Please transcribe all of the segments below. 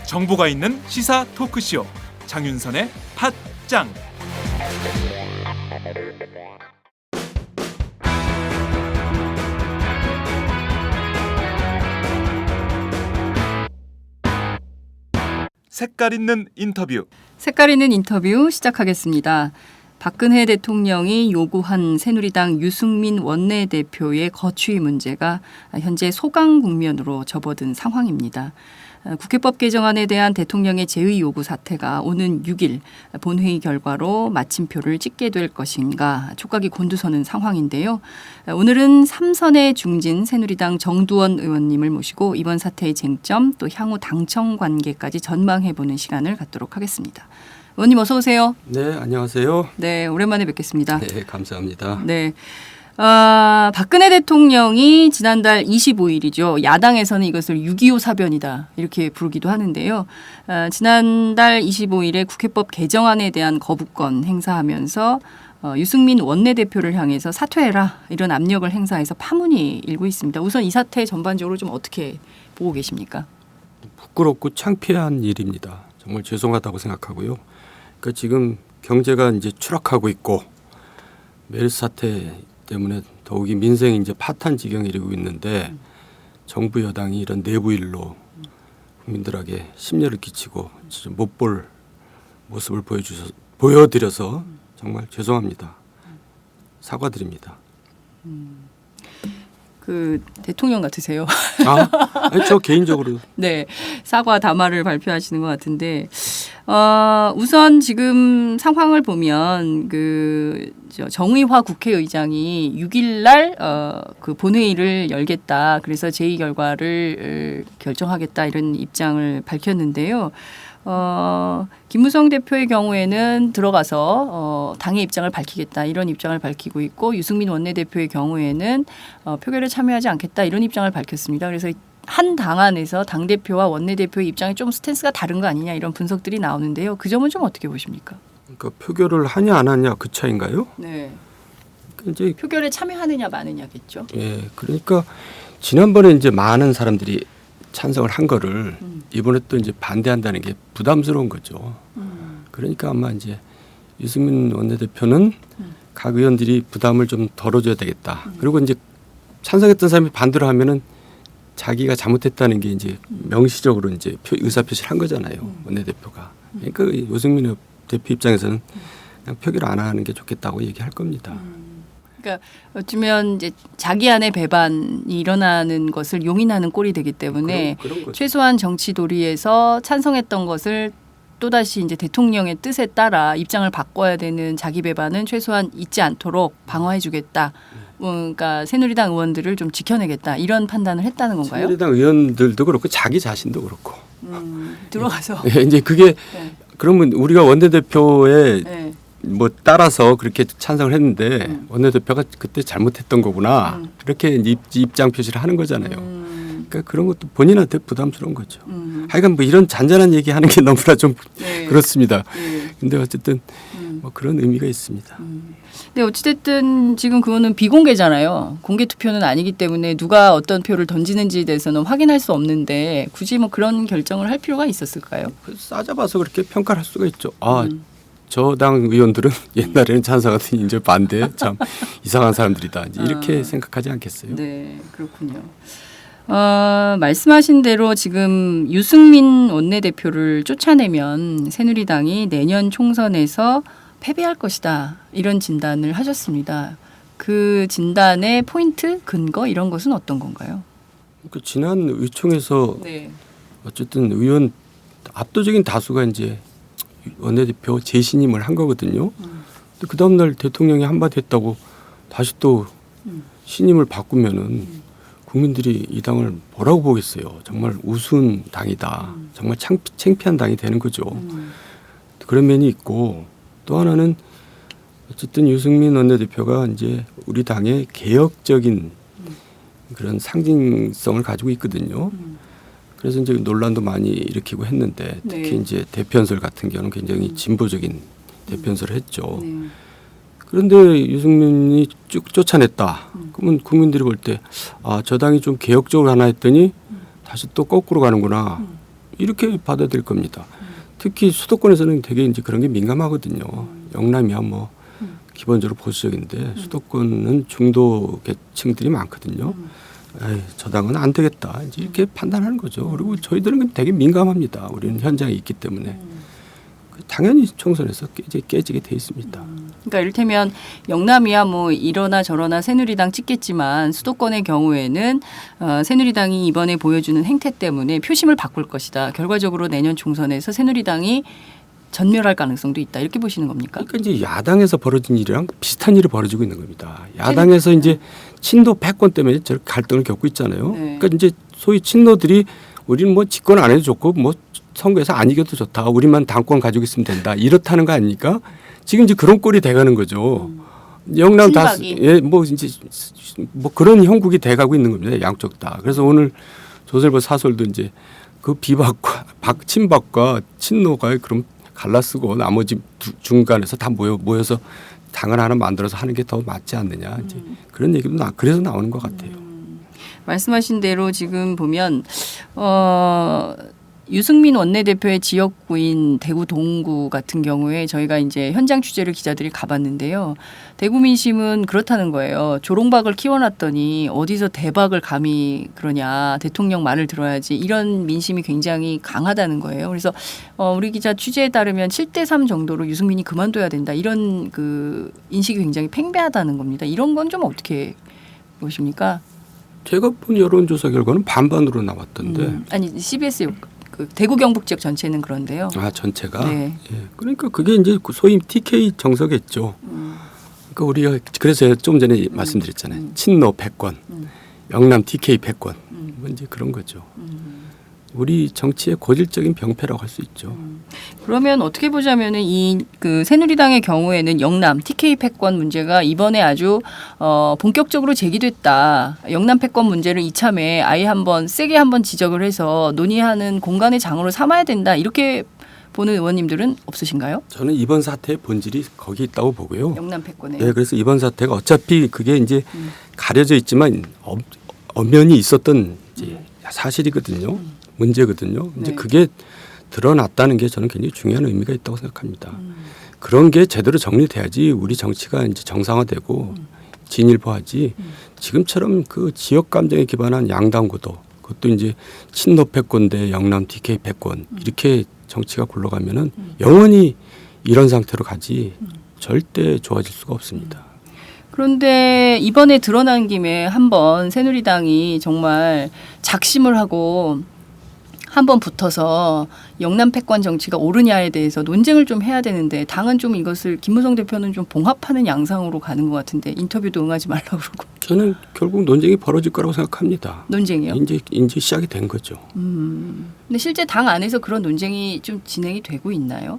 정보가 있는 시사 토크쇼 장윤선의 팟짱. 색깔 있는 인터뷰. 색깔 있는 인터뷰 시작하겠습니다. 박근혜 대통령이 요구한 새누리당 유승민 원내대표의 거취 문제가 현재 소강 국면으로 접어든 상황입니다. 국회법 개정안에 대한 대통령의 제의 요구 사태가 오는 6일 본회의 결과로 마침표를 찍게 될 것인가 촉각이 곤두서는 상황인데요. 오늘은 3선의 중진 새누리당 정두원 의원님을 모시고 이번 사태의 쟁점 또 향후 당청 관계까지 전망해보는 시간을 갖도록 하겠습니다. 의원님 어서 오세요. 네, 안녕하세요. 네, 오랜만에 뵙겠습니다. 네, 감사합니다. 네. 박근혜 대통령이 지난달 25일이죠. 야당에서는 이것을 6.25 사변이다 이렇게 부르기도 하는데요. 지난달 25일에 국회법 개정안에 대한 거부권 행사하면서 유승민 원내대표를 향해서 사퇴해라 이런 압력을 행사해서 파문이 일고 있습니다. 우선 이 사태 전반적으로 좀 어떻게 보고 계십니까? 부끄럽고 창피한 일입니다. 정말 죄송하다고 생각하고요. 그러니까 지금 경제가 이제 추락하고 있고 메르스 사태 때문에 더욱이 민생이 이제 파탄 지경에 이르고 있는데 정부 여당이 이런 내부 일로 국민들에게 심려를 끼치고 못 볼 모습을 보여드려서 정말 죄송합니다. 사과드립니다. 그 대통령 같으세요. 아니, 저 개인적으로. 네, 사과 담화를 발표하시는 것 같은데 우선 지금 상황을 보면 정의화 국회의장이 6일날 그 본회의를 열겠다. 그래서 제의 결과를 결정하겠다 이런 입장을 밝혔는데요. 김무성 대표의 경우에는 들어가서 당의 입장을 밝히겠다 이런 입장을 밝히고 있고 유승민 원내대표의 경우에는 표결에 참여하지 않겠다 이런 입장을 밝혔습니다. 그래서 한 당 안에서 당대표와 원내대표의 입장이 좀 스탠스가 다른 거 아니냐 이런 분석들이 나오는데요. 그 점은 좀 어떻게 보십니까? 그러니까 표결을 하냐 안 하냐 그 차인가요? 네. 이제 표결에 참여하느냐 마느냐겠죠. 예, 그러니까 지난번에 이제 많은 사람들이 찬성을 한 거를 이번에 또 이제 반대한다는 게 부담스러운 거죠. 그러니까 아마 이제 유승민 원내대표는 각 의원들이 부담을 좀 덜어줘야 되겠다. 그리고 이제 찬성했던 사람이 반대로 하면은 자기가 잘못했다는 게 이제 명시적으로 이제 의사표시를 한 거잖아요. 원내대표가. 그러니까 유승민 대표 입장에서는 그냥 표결 안 하는 게 좋겠다고 얘기할 겁니다. 그러니까 어쩌면 이제 자기 안에 배반이 일어나는 것을 용인하는 꼴이 되기 때문에 그런 최소한 정치 도리에서 찬성했던 것을 또다시 이제 대통령의 뜻에 따라 입장을 바꿔야 되는 자기 배반은 최소한 있지 않도록 방어해주겠다. 그러니까 새누리당 의원들을 좀 지켜내겠다 이런 판단을 했다는 건가요? 새누리당 의원들도 그렇고 자기 자신도 그렇고. 들어가서. 네, 이제 그게 네. 그러면 우리가 원내대표의 네. 뭐 따라서 그렇게 찬성을 했는데 원내대표가 그때 잘못했던 거구나 이렇게 입장 표시를 하는 거잖아요. 그러니까 그런 것도 본인한테 부담스러운 거죠. 하여간 뭐 이런 잔잔한 얘기하는 게 너무나 좀 네. 그렇습니다. 네. 근데 어쨌든 뭐 그런 의미가 있습니다. 네, 어찌됐든 지금 그거는 비공개잖아요. 공개 투표는 아니기 때문에 누가 어떤 표를 던지는지에 대해서는 확인할 수 없는데 굳이 뭐 그런 결정을 할 필요가 있었을까요? 싸잡아서 그렇게 평가를 할 수가 있죠. 저 당 의원들은 옛날에는 찬성하더니 이제 반대 참 이상한 사람들이다. 이제 이렇게 생각하지 않겠어요? 네, 그렇군요. 말씀하신 대로 지금 유승민 원내대표를 쫓아내면 새누리당이 내년 총선에서 패배할 것이다. 이런 진단을 하셨습니다. 그 진단의 포인트, 근거 이런 것은 어떤 건가요? 그 지난 의총에서 네. 어쨌든 의원 압도적인 다수가 이제 원내대표 재신임을 한 거거든요. 근데 그 다음 날 대통령이 한마디 했다고 다시 또 신임을 바꾸면은 국민들이 이 당을 뭐라고 보겠어요. 정말 우스운 당이다. 정말 창피한 당이 되는 거죠. 그런 면이 있고 또 하나는 어쨌든 유승민 원내대표가 이제 우리 당의 개혁적인 그런 상징성을 가지고 있거든요. 그래서 이제 논란도 많이 일으키고 했는데 특히 네. 이제 대편설 같은 경우는 굉장히 진보적인 대편설을 했죠. 네. 그런데 유승민이 쭉 쫓아냈다. 그러면 국민들이 볼 때 아, 저 당이 좀 개혁적으로 하나 했더니 다시 또 거꾸로 가는구나. 이렇게 받아들일 겁니다. 특히 수도권에서는 되게 이제 그런 게 민감하거든요. 영남이야 뭐 기본적으로 보수적인데 수도권은 중도 계층들이 많거든요. 에이, 저 당은 안 되겠다. 이제 이렇게 판단하는 거죠. 그리고 저희들은 되게 민감합니다. 우리는 현장에 있기 때문에. 당연히 총선에서 깨지게 돼 있습니다. 그러니까 이를테면 영남이야 뭐 이러나 저러나 새누리당 찍겠지만 수도권의 경우에는 새누리당이 이번에 보여주는 행태 때문에 표심을 바꿀 것이다. 결과적으로 내년 총선에서 새누리당이 전멸할 가능성도 있다. 이렇게 보시는 겁니까? 그러니까 이제 야당에서 벌어진 일이랑 비슷한 일이 벌어지고 있는 겁니다. 야당에서 이제 친노 패권 때문에 저렇게 갈등을 겪고 있잖아요. 네. 그러니까 이제 소위 친노들이 우리는 뭐 집권 안 해도 좋고 뭐 선거에서 안 이겨도 좋다. 우리만 당권 가지고 있으면 된다. 이렇다는 거 아닙니까? 지금 이제 그런 꼴이 돼가는 거죠. 영남 다, 예, 뭐 이제 뭐 그런 형국이 돼가고 있는 겁니다. 양쪽 다. 그래서 오늘 조선일보 사설도 이제 그 비박과 친박과 친노가 그럼 갈라쓰고 나머지 중간에서 다 모여서 당을 하나 만들어서 하는 게 더 맞지 않느냐. 이제 그런 얘기도 그래서 나오는 것 같아요. 말씀하신 대로 지금 보면 유승민 원내대표의 지역구인 대구 동구 같은 경우에 저희가 이제 현장 취재를 기자들이 가봤는데요. 대구 민심은 그렇다는 거예요. 조롱박을 키워놨더니 어디서 대박을 감히 그러냐. 대통령 말을 들어야지. 이런 민심이 굉장히 강하다는 거예요. 그래서 우리 기자 취재에 따르면 7대3 정도로 유승민이 그만둬야 된다. 이런 그 인식이 굉장히 팽배하다는 겁니다. 이런 건 좀 어떻게 보십니까? 제가 본 여론조사 결과는 반반으로 나왔던데. 아니 CBS 그 대구 경북 지역 전체는 그런데요. 아 전체가. 네. 예. 그러니까 그게 이제 소위 TK 정서겠죠. 그러니까 우리가 그래서 좀 전에 말씀드렸잖아요. 친노 패권, 영남 TK 패권, 뭐 이제 그런 거죠. 우리 정치의 고질적인 병폐라고 할 수 있죠. 그러면 어떻게 보자면은 이 그 새누리당의 경우에는 영남 TK 패권 문제가 이번에 아주 본격적으로 제기됐다. 영남 패권 문제를 이참에 아예 한번 세게 한번 지적을 해서 논의하는 공간의 장으로 삼아야 된다. 이렇게 보는 의원님들은 없으신가요? 저는 이번 사태의 본질이 거기 있다고 보고요. 영남 패권에. 네, 그래서 이번 사태가 어차피 그게 이제 가려져 있지만 엄연히 있었던 이제 사실이거든요. 문제거든요. 이제 네. 그게 드러났다는 게 저는 굉장히 중요한 의미가 있다고 생각합니다. 그런 게 제대로 정리돼야지 우리 정치가 이제 정상화되고 진일보하지. 지금처럼 그 지역 감정에 기반한 양당 구도, 그것도 이제 친노 패권 대 영남 TK 패권 이렇게 정치가 굴러가면은 영원히 이런 상태로 가지 절대 좋아질 수가 없습니다. 그런데 이번에 드러난 김에 한번 새누리당이 정말 작심을 하고 한번 붙어서 영남 패권 정치가 옳으냐에 대해서 논쟁을 좀 해야 되는데 당은 좀 이것을 김무성 대표는 좀 봉합하는 양상으로 가는 것 같은데 인터뷰도 응하지 말라고 그러고. 저는 결국 논쟁이 벌어질 거라고 생각합니다. 논쟁이요? 이제 시작이 된 거죠. 근데 실제 당 안에서 그런 논쟁이 좀 진행이 되고 있나요?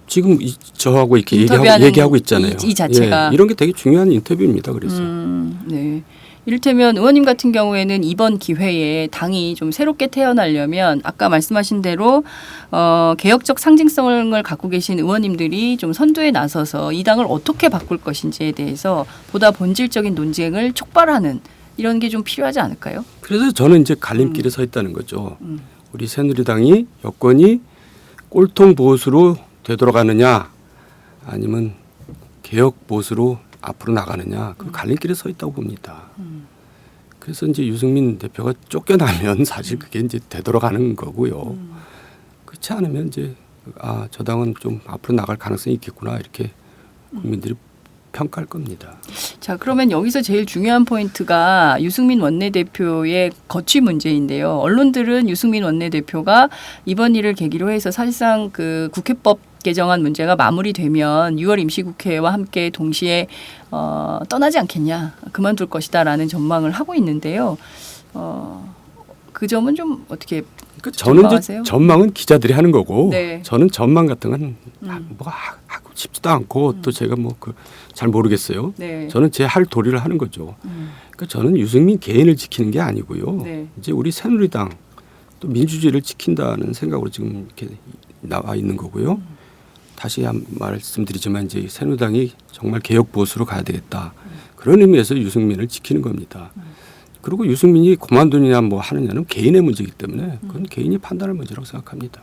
지금 저하고 이렇게 인터뷰하는 얘기하고 있잖아요. 이 자체가. 예, 이런 게 되게 중요한 인터뷰입니다. 그래서 네. 이를테면 의원님 같은 경우에는 이번 기회에 당이 좀 새롭게 태어나려면 아까 말씀하신 대로 개혁적 상징성을 갖고 계신 의원님들이 좀 선두에 나서서 이 당을 어떻게 바꿀 것인지에 대해서 보다 본질적인 논쟁을 촉발하는 이런 게 좀 필요하지 않을까요? 그래서 저는 이제 갈림길에 서 있다는 거죠. 우리 새누리당이 여권이 꼴통 보수로 되돌아가느냐 아니면 개혁 보수로 앞으로 나가느냐 그 갈림길에 서 있다고 봅니다. 그래서 이제 유승민 대표가 쫓겨나면 사실 그게 이제 되돌아가는 거고요. 그렇지 않으면 이제 저 당은 좀 앞으로 나갈 가능성이 있겠구나 이렇게 국민들이 평가할 겁니다. 자, 그러면 여기서 제일 중요한 포인트가 유승민 원내대표의 거취 문제인데요. 언론들은 유승민 원내대표가 이번 일을 계기로 해서 사실상 그 국회법 개정안 문제가 마무리되면 6월 임시국회와 함께 동시에 떠나지 않겠냐, 그만둘 것이다라는 전망을 하고 있는데요. 그 점은 좀 어떻게 그러니까 저는 이제 전망은 기자들이 하는 거고 네. 저는 전망 같은 건 뭐 하고 싶지도 않고 또 제가 뭐 잘 모르겠어요. 네. 저는 제 할 도리를 하는 거죠. 그러니까 저는 유승민 개인을 지키는 게 아니고요. 네. 이제 우리 새누리당 또 민주주의를 지킨다는 생각으로 지금 이렇게 나와 있는 거고요. 다시 한 말씀드리지만 이제 새누리당이 정말 개혁 보수로 가야 되겠다. 그런 의미에서 유승민을 지키는 겁니다. 그리고 유승민이 그만두느냐 뭐 하느냐는 개인의 문제이기 때문에 그건 개인이 판단할 문제라고 생각합니다.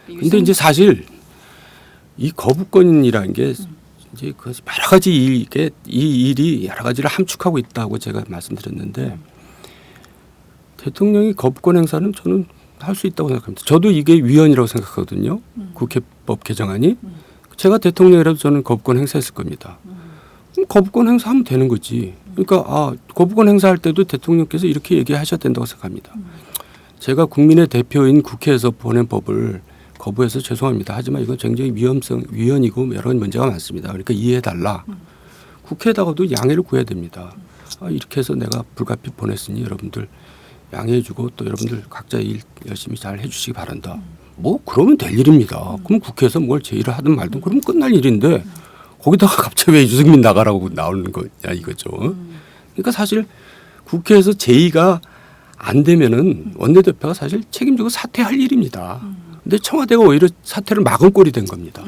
근데 이제 사실 이 거부권이라는 게 이제 그 여러 가지 이게 이 일이 여러 가지를 함축하고 있다고 제가 말씀드렸는데 대통령이 거부권 행사는 저는 할 수 있다고 생각합니다. 저도 이게 위헌이라고 생각하거든요. 국회법 개정안이. 제가 대통령이라도 저는 거부권 행사했을 겁니다. 거부권 행사하면 되는 거지. 그러니까 거부권 행사할 때도 대통령께서 이렇게 얘기하셔야 된다고 생각합니다. 제가 국민의 대표인 국회에서 보낸 법을 거부해서 죄송합니다. 하지만 이건 굉장히 위헌이고 여러 가지 문제가 많습니다. 그러니까 이해해달라. 국회에다가도 양해를 구해야 됩니다. 이렇게 해서 내가 불가피 보냈으니 여러분들 양해해주고 또 여러분들 각자 일 열심히 잘 해주시기 바란다. 뭐 그러면 될 일입니다. 그럼 국회에서 뭘 제의를 하든 말든 그러면 끝날 일인데 거기다가 갑자기 왜 유승민 나가라고 나오는 거냐 이거죠. 그러니까 사실 국회에서 제의가 안 되면은 원내대표가 사실 책임지고 사퇴할 일입니다. 근데 청와대가 오히려 사퇴를 막은 꼴이 된 겁니다.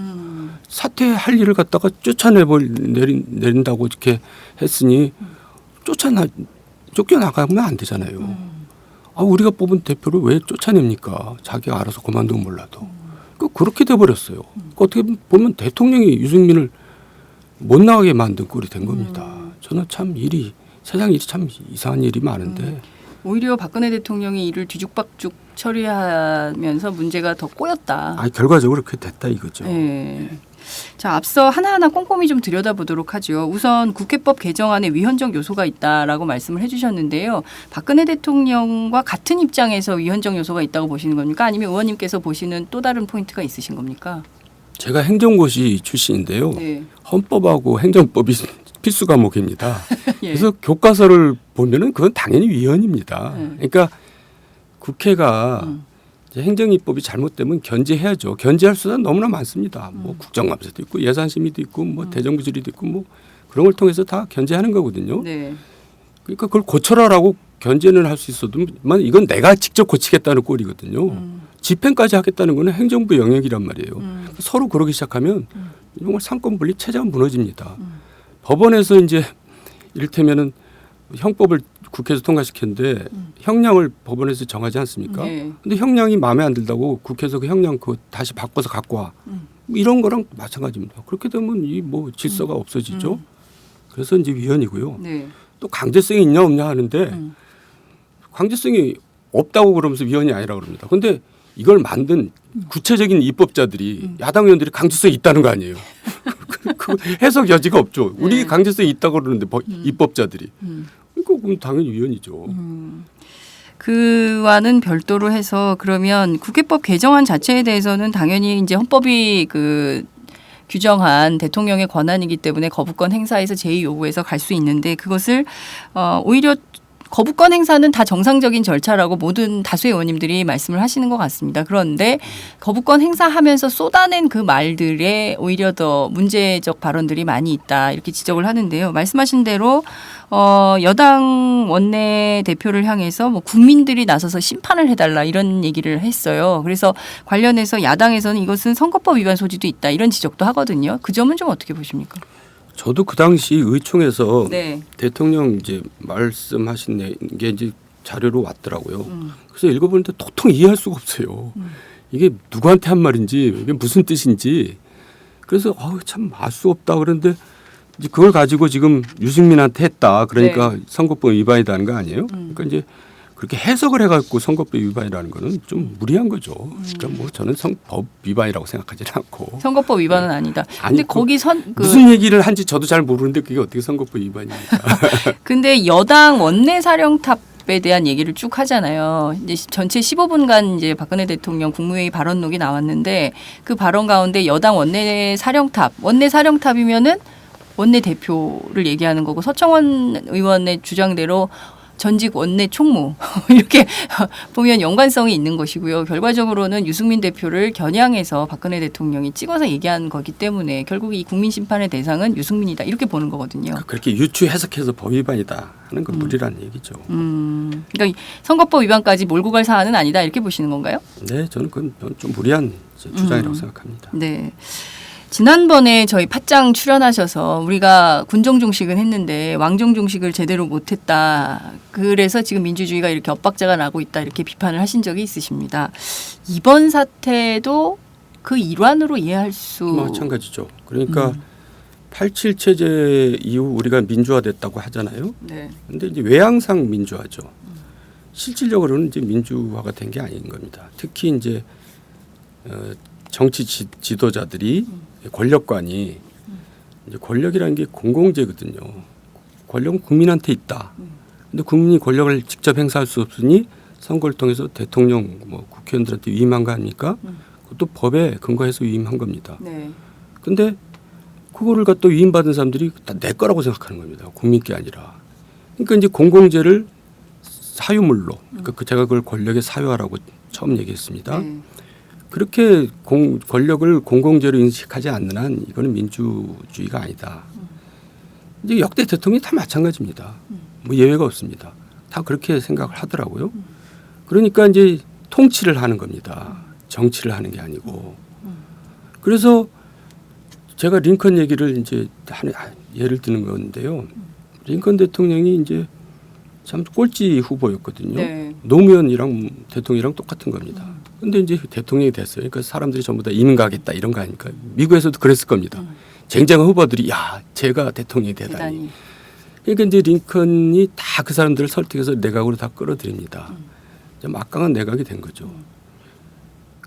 사퇴할 일을 갖다가 내린다고 이렇게 했으니 쫓겨나가면 안 되잖아요. 우리가 뽑은 대표를 왜 쫓아냅니까? 자기가 알아서 그만두면 몰라도. 그렇게 돼버렸어요. 어떻게 보면 대통령이 유승민을 못 나가게 만든 꼴이 된 겁니다. 저는 참 세상 일이 참 이상한 일이 많은데. 오히려 박근혜 대통령이 이를 뒤죽박죽 처리하면서 문제가 더 꼬였다. 결과적으로 그렇게 됐다 이거죠. 네. 자, 앞서 하나하나 꼼꼼히 좀 들여다보도록 하죠. 우선 국회법 개정안에 위헌적 요소가 있다라고 말씀을 해주셨는데요. 박근혜 대통령과 같은 입장에서 위헌적 요소가 있다고 보시는 겁니까? 아니면 의원님께서 보시는 또 다른 포인트가 있으신 겁니까? 제가 행정고시 출신인데요. 네. 헌법하고 행정법이 필수 과목입니다. 예. 그래서 교과서를 보면은 그건 당연히 위헌입니다. 그러니까 국회가 이제 행정입법이 잘못되면 견제해야죠. 견제할 수는 너무나 많습니다. 뭐 국정감사도 있고 예산심의도 있고 뭐 대정부질의도 있고 뭐 그런 걸 통해서 다 견제하는 거거든요. 네. 그러니까 그걸 고쳐라라고 견제는 할 수 있어도만 이건 내가 직접 고치겠다는 꼴이거든요. 집행까지 하겠다는 거는 행정부 영역이란 말이에요. 서로 그러기 시작하면 정말 상권 분립 체제가 무너집니다. 법원에서 이제 이를테면은 형법을 국회에서 통과시켰는데 형량을 법원에서 정하지 않습니까? 네. 근데 형량이 마음에 안 들다고 국회에서 그 형량 그거 다시 바꿔서 갖고 와. 이런 거랑 마찬가지입니다. 그렇게 되면 이 뭐 질서가 없어지죠. 그래서 이제 위헌이고요. 네. 또 강제성이 있냐 없냐 하는데 강제성이 없다고 그러면서 위헌이 아니라고 그럽니다. 그런데 이걸 만든 구체적인 입법자들이 야당 의원들이 강제성이 있다는 거 아니에요. 그 해석 여지가 없죠. 우리 네. 강제성이 있다고 그러는데 입법자들이. 그러니까 그럼 당연히 위헌이죠. 그와는 별도로 해서 그러면 국회법 개정안 자체에 대해서는 당연히 이제 헌법이 규정한 대통령의 권한이기 때문에 거부권 행사에서 제의 요구해서 갈 수 있는데 그것을 오히려 거부권 행사는 다 정상적인 절차라고 모든 다수의 의원님들이 말씀을 하시는 것 같습니다. 그런데 거부권 행사하면서 쏟아낸 그 말들에 오히려 더 문제적 발언들이 많이 있다 이렇게 지적을 하는데요. 말씀하신 대로 여당 원내 대표를 향해서 뭐 국민들이 나서서 심판을 해달라 이런 얘기를 했어요. 그래서 관련해서 야당에서는 이것은 선거법 위반 소지도 있다 이런 지적도 하거든요. 그 점은 좀 어떻게 보십니까? 저도 그 당시 의총에서 네. 대통령 이제 말씀하신 게 이제 자료로 왔더라고요. 그래서 읽어보는데 도통 이해할 수가 없어요. 이게 누구한테 한 말인지 이게 무슨 뜻인지. 그래서 참 알 수 없다 그런데 이제 그걸 가지고 지금 유승민한테 했다. 그러니까 네. 선거법 위반이라는 거 아니에요? 그러니까 이제 그렇게 해석을 해갖고 선거법 위반이라는 거는 좀 무리한 거죠. 그러니까 뭐 저는 선거법 위반이라고 생각하지는 않고. 선거법 위반은 아니다. 아니, 근데 거기 무슨 얘기를 한지 저도 잘 모르는데 그게 어떻게 선거법 위반입니까? 근데 여당 원내 사령탑에 대한 얘기를 쭉 하잖아요. 이제 전체 15분간 이제 박근혜 대통령 국무회의 발언록이 나왔는데 그 발언 가운데 여당 원내 사령탑이면은 원내 대표를 얘기하는 거고 서청원 의원의 주장대로 전직 원내 총무 이렇게 보면 연관성이 있는 것이고요. 결과적으로는 유승민 대표를 겨냥해서 박근혜 대통령이 찍어서 얘기한 거기 때문에 결국 이 국민 심판의 대상은 유승민이다 이렇게 보는 거거든요. 그렇게 유추 해석해서 법 위반이다 하는 건 무리라는 얘기죠. 그러니까 선거법 위반까지 몰고 갈 사안은 아니다 이렇게 보시는 건가요? 네, 저는 그건 좀 무리한 주장이라고 생각합니다. 네. 지난번에 저희 팟짱 출연하셔서 우리가 군정종식은 했는데 왕정종식을 제대로 못했다. 그래서 지금 민주주의가 이렇게 엇박자가 나고 있다. 이렇게 비판을 하신 적이 있으십니다. 이번 사태도 그 일환으로 이해할 수. 마찬가지죠. 그러니까 87 체제 이후 우리가 민주화됐다고 하잖아요. 네. 근데 이제 외양상 민주화죠. 실질적으로는 이제 민주화가 된 게 아닌 겁니다. 특히 이제 정치 지도자들이 권력관이 이제 권력이라는 게 공공재거든요. 권력은 국민한테 있다. 근데 국민이 권력을 직접 행사할 수 없으니 선거를 통해서 대통령, 뭐 국회의원들한테 위임한 거 아닙니까? 그것도 법에 근거해서 위임한 겁니다. 네. 근데 그거를 갖다 위임받은 사람들이 다 내 거라고 생각하는 겁니다. 국민 게 아니라. 그러니까 이제 공공재를 사유물로, 그러니까 제가 그걸 권력의 사유화라고 처음 얘기했습니다. 네. 그렇게 권력을 공공재로 인식하지 않는 한 이거는 민주주의가 아니다. 이제 역대 대통령이 다 마찬가지입니다. 뭐 예외가 없습니다. 다 그렇게 생각을 하더라고요. 그러니까 이제 통치를 하는 겁니다. 정치를 하는 게 아니고. 그래서 제가 링컨 얘기를 이제 예를 드는 건데요. 링컨 대통령이 이제 참 꼴찌 후보였거든요. 네. 노무현이랑 대통령이랑 똑같은 겁니다. 근데 이제 대통령이 됐어요. 그러니까 사람들이 전부 다 이민 가겠다 이런 거 아닙니까? 미국에서도 그랬을 겁니다. 쟁쟁한 후보들이 야, 제가 대통령이 되다니. 그러니까 이제 링컨이 다 그 사람들을 설득해서 내각으로 다 끌어들입니다. 막강한 내각이 된 거죠.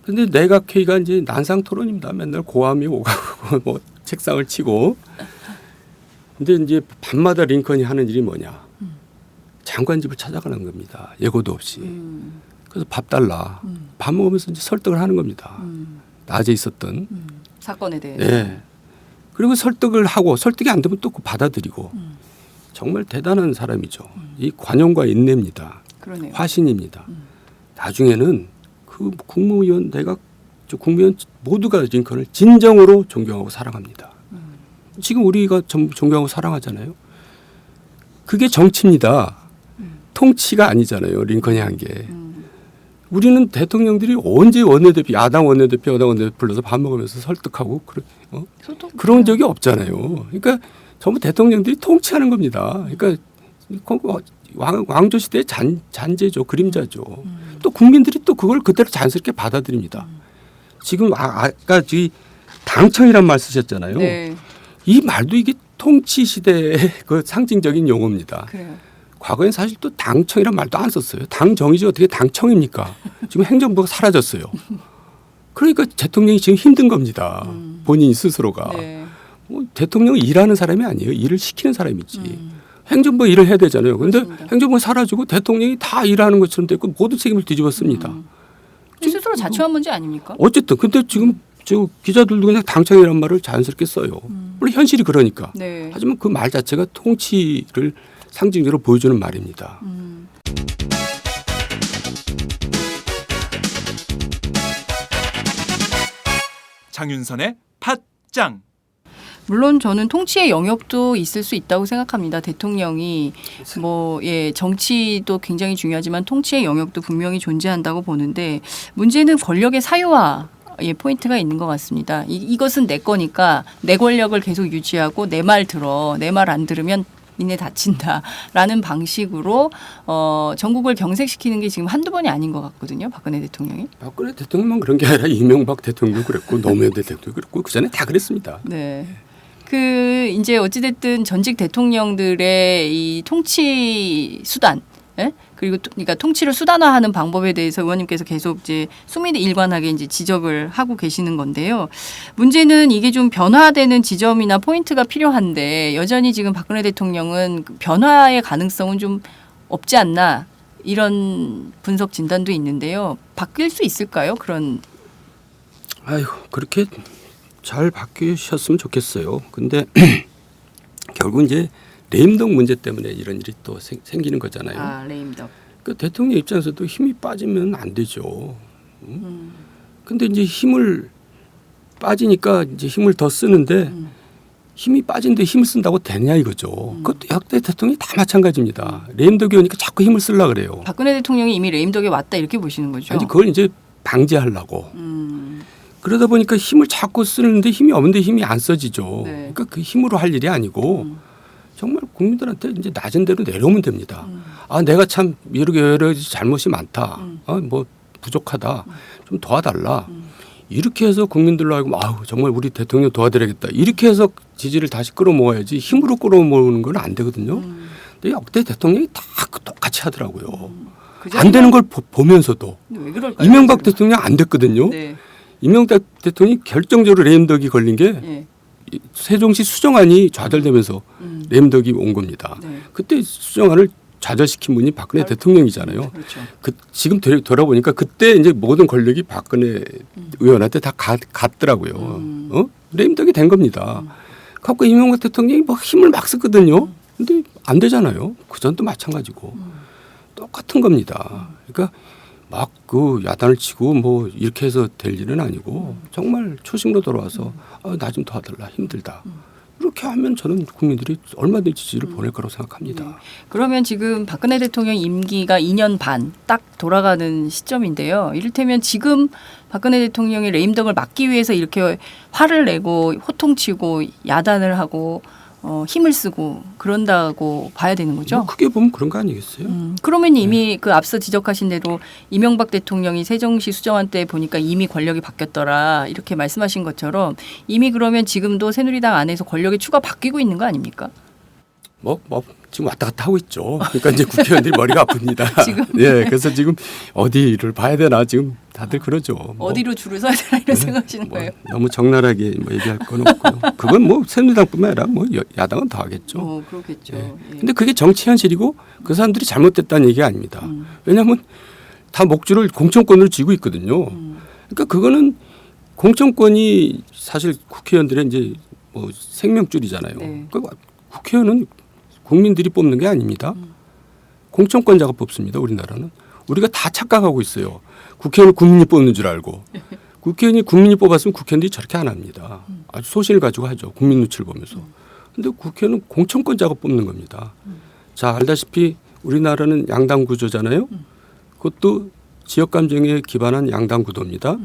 근데 내각회의가 이제 난상 토론입니다. 맨날 고함이 오가고 뭐 책상을 치고. 근데 이제 밤마다 링컨이 하는 일이 뭐냐? 장관집을 찾아가는 겁니다. 예고도 없이. 그래서 밥 달라. 밥 먹으면서 이제 설득을 하는 겁니다. 낮에 있었던 사건에 대해서. 네. 그리고 설득을 하고 설득이 안 되면 또 받아들이고 정말 대단한 사람이죠. 이 관용과 인내입니다. 그러네요. 화신입니다. 나중에는 그 국무위원 내각 국무위원 모두가 링컨을 진정으로 존경하고 사랑합니다. 지금 우리가 전부 존경하고 사랑하잖아요. 그게 정치입니다. 통치가 아니잖아요. 링컨이 한 게. 우리는 대통령들이 언제 원내대표, 야당 원내대표, 여당 원내대표 불러서 밥 먹으면서 설득하고 그런 적이 없잖아요. 그러니까 전부 대통령들이 통치하는 겁니다. 그러니까 왕조 시대의 잔재죠. 그림자죠. 또 국민들이 또 그걸 그대로 자연스럽게 받아들입니다. 지금 아까 당청이란 말 쓰셨잖아요. 네. 이 말도 이게 통치 시대의 그 상징적인 용어입니다. 그래요. 과거엔 사실 또 당청이란 말도 안 썼어요. 당정이지 어떻게 당청입니까? 지금 행정부가 사라졌어요. 그러니까 대통령이 지금 힘든 겁니다. 본인 스스로가. 네. 대통령은 일하는 사람이 아니에요. 일을 시키는 사람이지. 행정부가 일을 해야 되잖아요. 그런데 행정부가 사라지고 대통령이 다 일하는 것처럼 됐고 모든 책임을 뒤집었습니다. 스스로 자초한 문제 아닙니까? 어쨌든 근데 지금 저 기자들도 그냥 당청이라는 말을 자연스럽게 써요. 물론 현실이 그러니까. 네. 하지만 그 말 자체가 통치를 상징적으로 보여주는 말입니다. 장윤선의 팟짱. 물론 저는 통치의 영역도 있을 수 있다고 생각합니다. 대통령이 정치도 굉장히 중요하지만 통치의 영역도 분명히 존재한다고 보는데 문제는 권력의 사유화의 포인트가 있는 것 같습니다. 이것은 내 거니까 내 권력을 계속 유지하고 내 말 들어. 내 말 안 들으면 니네 다친다라는 방식으로 전국을 경색시키는 게 지금 한두 번이 아닌 것 같거든요. 박근혜 대통령이. 박근혜 대통령만 그런 게 아니라 이명박 대통령도 그랬고 노무현 대통령도 그랬고 그전에 다 그랬습니다. 네. 이제 어찌됐든 전직 대통령들의 이 통치 수단, 그리고 그러니까 통치를 수단화하는 방법에 대해서 의원님께서 계속 이제 수미대 일관하게 이제 지적을 하고 계시는 건데요. 문제는 이게 좀 변화되는 지점이나 포인트가 필요한데 여전히 지금 박근혜 대통령은 변화의 가능성은 좀 없지 않나 이런 분석 진단도 있는데요. 바뀔 수 있을까요? 그런. 아이고 그렇게 잘 바뀌셨으면 좋겠어요. 근데 결국 이제 레임덕 문제 때문에 이런 일이 또 생기는 거잖아요. 아, 레임덕. 그 대통령 입장에서도 힘이 빠지면 안 되죠. 근데 이제 힘을 빠지니까 이제 힘을 더 쓰는데 힘이 빠진데 힘을 쓴다고 되냐 이거죠. 그것도 역대 대통령이 다 마찬가지입니다. 레임덕이 오니까 자꾸 힘을 쓰려고 그래요. 박근혜 대통령이 이미 레임덕에 왔다 이렇게 보시는 거죠. 아니 그걸 이제 방지하려고. 그러다 보니까 힘을 자꾸 쓰는데 힘이 없는데 힘이 안 써지죠. 네. 그러니까 그 힘으로 할 일이 아니고 정말 국민들한테 이제 낮은 대로 내려오면 됩니다. 아 내가 참 여러 가지 잘못이 많다. 뭐 부족하다. 좀 도와달라. 이렇게 해서 국민들로 하여금 아우 정말 우리 대통령 도와드려야겠다. 이렇게 해서 지지를 다시 끌어모아야지 힘으로 끌어모으는 건 안 되거든요. 근데 역대 대통령이 다 똑같이 하더라고요. 안 되는 걸 보면서도. 왜 그럴까요? 이명박 대통령 안 됐거든요. 네. 이명박 대통령이 결정적으로 레임덕이 걸린 게 네. 세종시 수정안이 좌절되면서 레임덕이 온 겁니다. 네. 그때 수정안을 좌절시킨 분이 박근혜 대통령이잖아요. 그렇죠. 지금 돌아보니까 그때 이제 모든 권력이 박근혜 의원한테 다 갔더라고요. 레임덕이 된 겁니다. 갖고 이명박 대통령이 뭐 힘을 막 썼거든요. 근데 안 되잖아요. 그 전도 마찬가지고 똑같은 겁니다. 그러니까 막 그 야단을 치고 뭐 이렇게 해서 될 일은 아니고 정말 초심으로 돌아와서 나 좀 도와달라 힘들다. 이렇게 하면 저는 국민들이 얼마든지 지지를 보낼 거라고 생각합니다. 그러면 지금 박근혜 대통령 임기가 2년 반 딱 돌아가는 시점인데요. 이를테면 지금 박근혜 대통령이 레임덕을 막기 위해서 이렇게 화를 내고 호통치고 야단을 하고 힘을 쓰고 그런다고 봐야 되는 거죠. 뭐 크게 보면 그런 거 아니겠어요? 그러면 이미 그 앞서 지적하신 대로 이명박 대통령이 세종시 수정안 때 보니까 이미 권력이 바뀌었더라 이렇게 말씀하신 것처럼 이미 그러면 지금도 새누리당 안에서 권력의 추가 바뀌고 있는 거 아닙니까? 뭐 지금 왔다 갔다 하고 있죠. 그러니까 이제 국회의원들이 머리가 아픕니다. 지금? 예, 그래서 지금 어디를 봐야 되나 지금 다들 그러죠. 뭐, 어디로 줄을 서야 되나 이런 생각하시는 뭐 거예요? 너무 적나라하게 뭐 얘기할 건 없고요. 그건 뭐 새누리당뿐만 아니라 뭐 야당은 다 하겠죠. 그렇겠죠. 예. 예. 근데 그게 정치 현실이고 그 사람들이 잘못됐다는 얘기가 아닙니다. 왜냐하면 다 목줄을 공천권으로 쥐고 있거든요. 그러니까 그거는 공천권이 사실 국회의원들의 이제 뭐 생명줄이잖아요. 네. 그러니까 국회의원은 국민들이 뽑는 게 아닙니다. 공천권자가 뽑습니다. 우리나라는. 우리가 다 착각하고 있어요. 국회의원을 국민이 뽑는 줄 알고. 국회의원이 국민이 뽑았으면 국회의원들이 저렇게 안 합니다. 아주 소신을 가지고 하죠. 국민 눈치를 보면서. 그런데 국회의원은 공천권자가 뽑는 겁니다. 자, 알다시피 우리나라는 양당 구조잖아요. 그것도 지역 감정에 기반한 양당 구도입니다.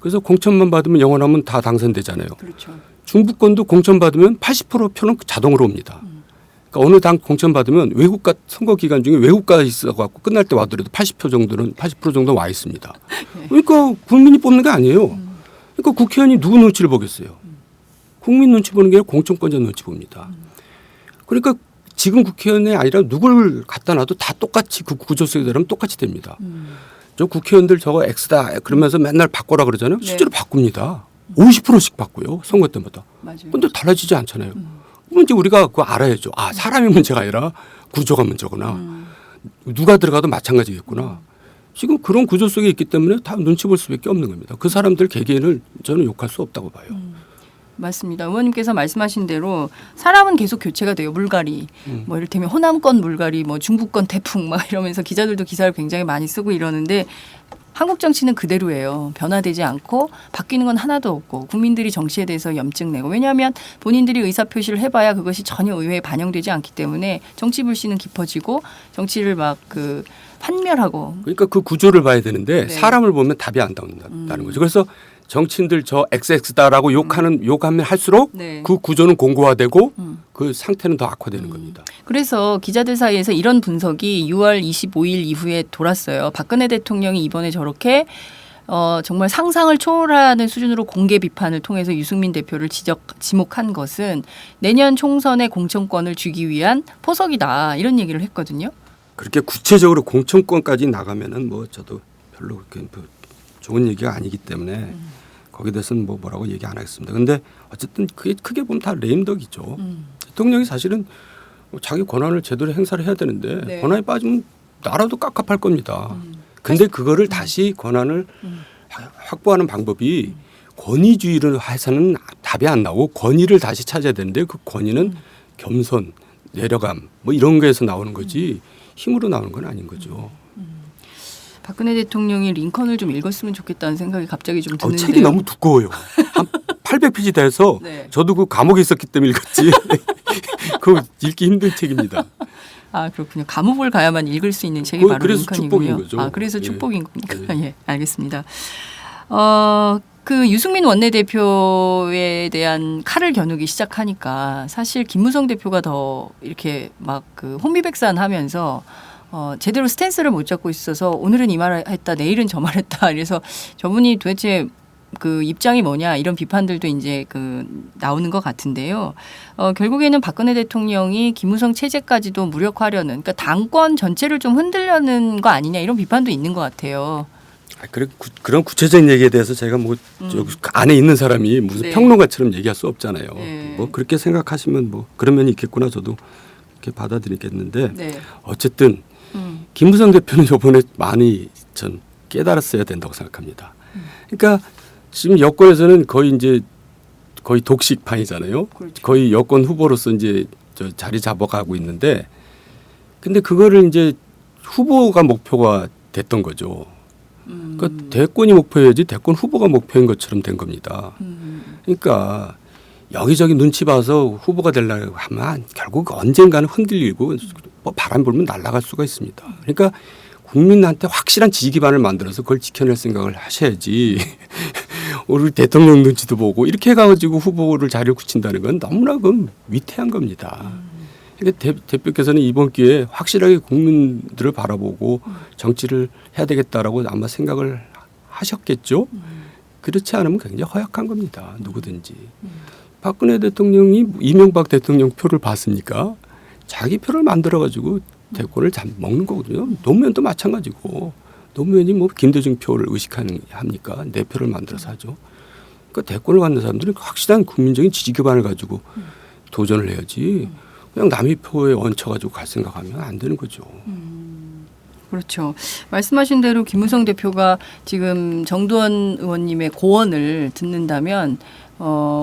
그래서 공천만 받으면 영원하면 다 당선되잖아요. 그렇죠. 중부권도 공천 받으면 80% 표는 자동으로 옵니다. 그러니까 어느 당 공천 받으면 외국가 선거 기간 중에 외국가 있어갖고 끝날 때 와더라도 80% 정도는 80% 정도 와 있습니다. 그러니까 국민이 뽑는 게 아니에요. 그러니까 국회의원이 누구 눈치를 보겠어요. 국민 눈치 보는 게 아니라 공천권자 눈치 봅니다. 그러니까 지금 국회의원이 아니라 누굴 갖다 놔도 다 똑같이 그 구조 속에 들어가면 똑같이 됩니다. 저 국회의원들 저거 X다 그러면서 맨날 바꿔라 그러잖아요. 실제로 바꿉니다. 50%씩 바꿔요. 선거 때마다. 맞아요. 근데 달라지지 않잖아요. 그럼 이제 우리가 그거 알아야죠. 아, 사람이 문제가 아니라 구조가 문제구나. 누가 들어가도 마찬가지겠구나. 지금 그런 구조 속에 있기 때문에 다 눈치 볼 수밖에 없는 겁니다. 그 사람들 개개인을 저는 욕할 수 없다고 봐요. 맞습니다. 의원님께서 말씀하신 대로 사람은 계속 교체가 돼요. 물갈이. 뭐 이를테면 호남권 물갈이, 뭐 중부권 태풍 막 이러면서 기자들도 기사를 굉장히 많이 쓰고 이러는데 한국 정치는 그대로예요. 변화되지 않고 바뀌는 건 하나도 없고 국민들이 정치에 대해서 염증 내고 왜냐하면 본인들이 의사표시를 해봐야 그것이 전혀 의회에 반영되지 않기 때문에 정치 불신은 깊어지고 정치를 막 그 판멸하고 그러니까 그 구조를 봐야 되는데 네. 사람을 보면 답이 안 나온다는 거죠. 그래서 정치인들 저 XX다라고 욕하면 할수록 네. 그 구조는 공고화되고 그 상태는 더 악화되는 겁니다. 그래서 기자들 사이에서 이런 분석이 6월 25일 이후에 돌았어요. 박근혜 대통령이 이번에 저렇게 정말 상상을 초월하는 수준으로 공개 비판을 통해서 유승민 대표를 지목한 것은 내년 총선의 공천권을 주기 위한 포석이다 이런 얘기를 했거든요. 그렇게 구체적으로 공천권까지 나가면은 뭐 저도 별로 그렇게 뭐 좋은 얘기가 아니기 때문에 거기에 대해서는 뭐라고 얘기 안 하겠습니다. 근데 어쨌든 그게 크게 보면 다 레임덕이죠. 대통령이 사실은 자기 권한을 제대로 행사를 해야 되는데 네. 권한이 빠지면 나라도 깝깝할 겁니다. 근데 그거를 다시 권한을 확보하는 방법이 권위주의를 해서는 답이 안 나오고 권위를 다시 찾아야 되는데 그 권위는 겸손, 내려감 뭐 이런 거에서 나오는 거지 힘으로 나오는 건 아닌 거죠. 박근혜 대통령이 링컨을 좀 읽었으면 좋겠다는 생각이 갑자기 좀 드는데요. 책이 너무 두꺼워요. 한 800페이지 돼서 네. 저도 그 감옥에 있었기 때문에 읽었지. 그거 읽기 힘든 책입니다. 아 그렇군요. 감옥을 가야만 읽을 수 있는 책이 바로 그래서 링컨이군요. 축복인 거죠. 아 그래서 예. 축복인 겁니까? 예. 예, 알겠습니다. 그 유승민 원내대표에 대한 칼을 겨누기 시작하니까 사실 김무성 대표가 더 이렇게 막 그 혼비백산하면서 제대로 스탠스를 못 잡고 있어서 오늘은 이 말을 했다, 내일은 저 말했다. 그래서 저분이 도대체 그 입장이 뭐냐 이런 비판들도 이제 그 나오는 것 같은데요. 결국에는 박근혜 대통령이 김무성 체제까지도 무력화하려는, 그러니까 당권 전체를 좀 흔들려는 거 아니냐 이런 비판도 있는 것 같아요. 그런 구체적인 얘기에 대해서 제가 뭐 저 안에 있는 사람이 무슨 네. 평론가처럼 얘기할 수 없잖아요. 네. 뭐 그렇게 생각하시면 뭐 그런 면이 있겠구나 저도 이렇게 받아들이겠는데 네. 어쨌든 김무성 대표는 이번에 많이 전 깨달았어야 된다고 생각합니다. 그러니까 지금 여권에서는 거의 독식판이잖아요. 그렇죠. 거의 여권 후보로서 이제 저 자리 잡아가고 있는데, 근데 그거를 이제 후보가 목표가 됐던 거죠. 그러니까 대권이 목표여야지 대권 후보가 목표인 것처럼 된 겁니다. 그러니까 여기저기 눈치 봐서 후보가 되려고 하면 결국 언젠가는 흔들리고 뭐 바람 불면 날아갈 수가 있습니다. 그러니까 국민한테 확실한 지지 기반을 만들어서 그걸 지켜낼 생각을 하셔야지. 우리 대통령 눈치도 보고 이렇게 해가지고 후보를 자리를 굳힌다는 건 너무나 그 위태한 겁니다. 그러니까 대표께서는 이번 기회에 확실하게 국민들을 바라보고 정치를 해야 되겠다라고 아마 생각을 하셨겠죠. 그렇지 않으면 굉장히 허약한 겁니다. 누구든지. 박근혜 대통령이 이명박 대통령 표를 봤습니까? 자기 표를 만들어가지고 대권을 먹는 거거든요. 노무현도 마찬가지고. 노무현이 뭐 김대중 표를 의식합니까? 내 표를 만들어서 하죠. 그러니까 대권을 갖는 사람들은 확실한 국민적인 지지 기반을 가지고 도전을 해야지. 그냥 남의 표에 얹혀가지고 갈 생각하면 안 되는 거죠. 그렇죠. 말씀하신 대로 김무성 대표가 지금 정두원 의원님의 고언을 듣는다면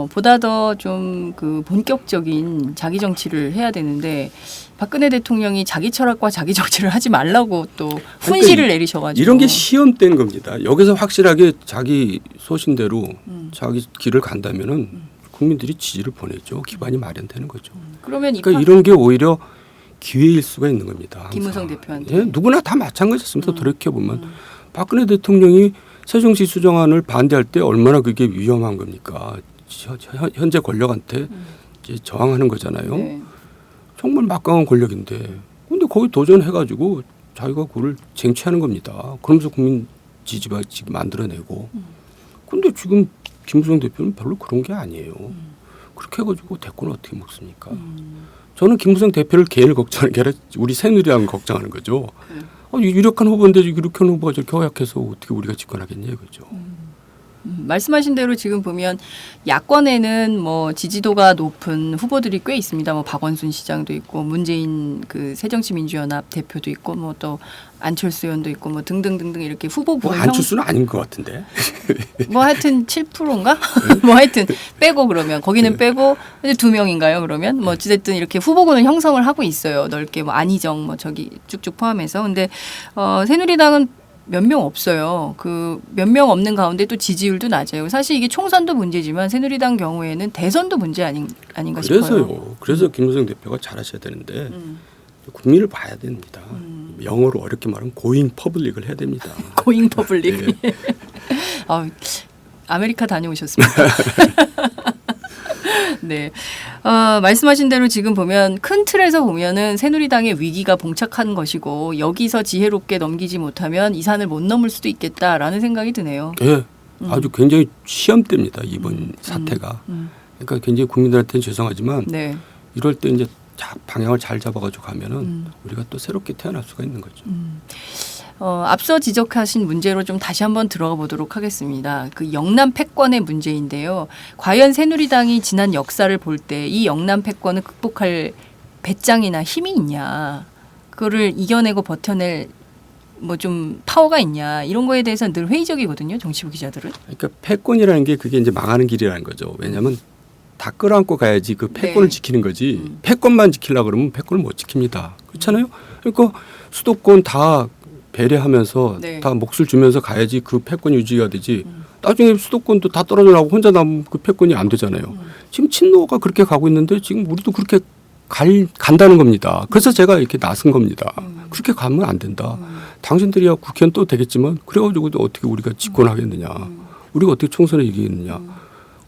보다 더 좀 그 본격적인 자기 정치를 해야 되는데 박근혜 대통령이 자기 철학과 자기 정치를 하지 말라고 또 훈시를 내리셔가지고 이런 게 시험된 겁니다. 여기서 확실하게 자기 소신대로 자기 길을 간다면은 국민들이 지지를 보내죠. 기반이 마련되는 거죠. 그러면 그러니까 이런 게 오히려 기회일 수가 있는 겁니다. 항상. 김무성 대표한테 예, 누구나 다 마찬가지였습니다. 돌이켜 보면 박근혜 대통령이 세종시 수정안을 반대할 때 얼마나 그게 위험한 겁니까? 현재 권력한테 이제 저항하는 거잖아요. 네. 정말 막강한 권력인데, 근데 거기 도전해가지고 자기가 그걸 쟁취하는 겁니다. 그러면서 국민 지지가 지금 만들어내고. 근데 지금 김무성 대표는 별로 그런 게 아니에요. 그렇게 해가지고 대권을 어떻게 먹습니까? 저는 김무성 대표를 개인을 걱정하는 게 아니라 우리 새누리당을 걱정하는 거죠. 유력한 후보인데 유력한 후보가 저렇게 허약해서 어떻게 우리가 집권하겠냐 이거죠. 말씀하신 대로 지금 보면 야권에는 뭐 지지도가 높은 후보들이 꽤 있습니다. 뭐 박원순 시장도 있고 문재인 그 새정치민주연합 대표도 있고 뭐 또 안철수 의원도 있고 뭐 등등등등 이렇게 후보군을 안철수는 아닌 것 같은데. 뭐 하여튼 7%인가? 뭐 하여튼 빼고 그러면 거기는 빼고 이제 2명인가요? 그러면 뭐 어찌됐든 이렇게 후보군을 형성을 하고 있어요. 넓게 뭐 안희정 뭐 저기 쭉쭉 포함해서. 근데 새누리당은 몇 명 없어요. 그 몇 명 없는 가운데 또 지지율도 낮아요. 사실 이게 총선도 문제지만 새누리당 경우에는 대선도 문제 아닌가 싶어요. 그래서요. 그래서 김무성 대표가 잘하셔야 되는데 국민을 봐야 됩니다. 영어로 어렵게 말하면 고잉 퍼블릭을 해야 됩니다. 고잉 퍼블릭. 네. 아메리카 다녀오셨습니다. 네. 말씀하신 대로 지금 보면 큰 틀에서 보면은 새누리당의 위기가 봉착한 것이고 여기서 지혜롭게 넘기지 못하면 이 산을 못 넘을 수도 있겠다라는 생각이 드네요. 예. 아주 굉장히 시험대입니다. 이번 사태가. 그러니까 굉장히 국민들한테는 죄송하지만 네. 이럴 때 이제 방향을 잘 잡아가지고 가면은 우리가 또 새롭게 태어날 수가 있는 거죠. 앞서 지적하신 문제로 좀 다시 한번 들어가 보도록 하겠습니다. 그 영남 패권의 문제인데요. 과연 새누리당이 지난 역사를 볼 때 이 영남 패권을 극복할 배짱이나 힘이 있냐, 그거를 이겨내고 버텨낼 뭐 좀 파워가 있냐, 이런 거에 대해서 늘 회의적이거든요. 정치부 기자들은. 그러니까 패권이라는 게 그게 이제 망하는 길이라는 거죠. 왜냐하면 다 끌어안고 가야지 그 패권을 네. 지키는 거지. 패권만 지키려고 그러면 패권을 못 지킵니다. 그렇잖아요. 그러니까 수도권 다 배려하면서 네. 다 몫을 주면서 가야지 그 패권 유지가 되지. 나중에 수도권도 다 떨어져나고 혼자 남으면 그 패권이 안 되잖아요. 지금 친노가 그렇게 가고 있는데 지금 우리도 그렇게 간다는 겁니다. 그래서 제가 이렇게 나선 겁니다. 그렇게 가면 안 된다. 당신들이야 국회의원 또 되겠지만 그래가지고 어떻게 우리가 집권하겠느냐. 우리가 어떻게 총선에 이기겠느냐.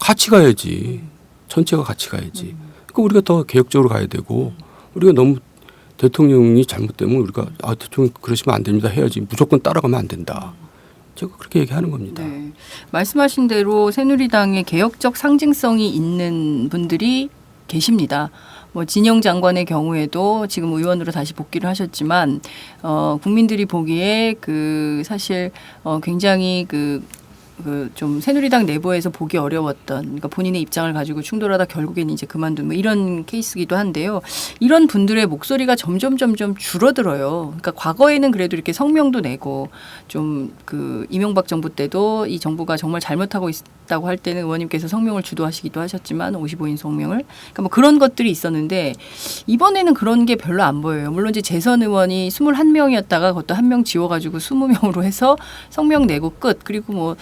같이 가야지. 전체가 같이 가야지. 그러니까 우리가 더 개혁적으로 가야 되고 우리가 너무 대통령이 잘못되면 우리가 대통령 그러시면 안 됩니다 해야지. 무조건 따라가면 안 된다. 제가 그렇게 얘기하는 겁니다. 네. 말씀하신 대로 새누리당의 개혁적 상징성이 있는 분들이 계십니다. 뭐 진영 장관의 경우에도 지금 의원으로 다시 복귀를 하셨지만 국민들이 보기에 그 사실 굉장히 좀 새누리당 내부에서 보기 어려웠던 그러니까 본인의 입장을 가지고 충돌하다 결국에는 이제 그만둔 뭐 이런 케이스기도 한데요. 이런 분들의 목소리가 점점 줄어들어요. 그러니까 과거에는 그래도 이렇게 성명도 내고 좀 그 이명박 정부 때도 이 정부가 정말 잘못하고 있다고 할 때는 의원님께서 성명을 주도하시기도 하셨지만 55인 성명을 그러니까 뭐 그런 것들이 있었는데 이번에는 그런 게 별로 안 보여요. 물론 이제 재선 의원이 21명이었다가 그것도 한 명 지워가지고 20명으로 해서 성명 내고 끝. 그리고 뭐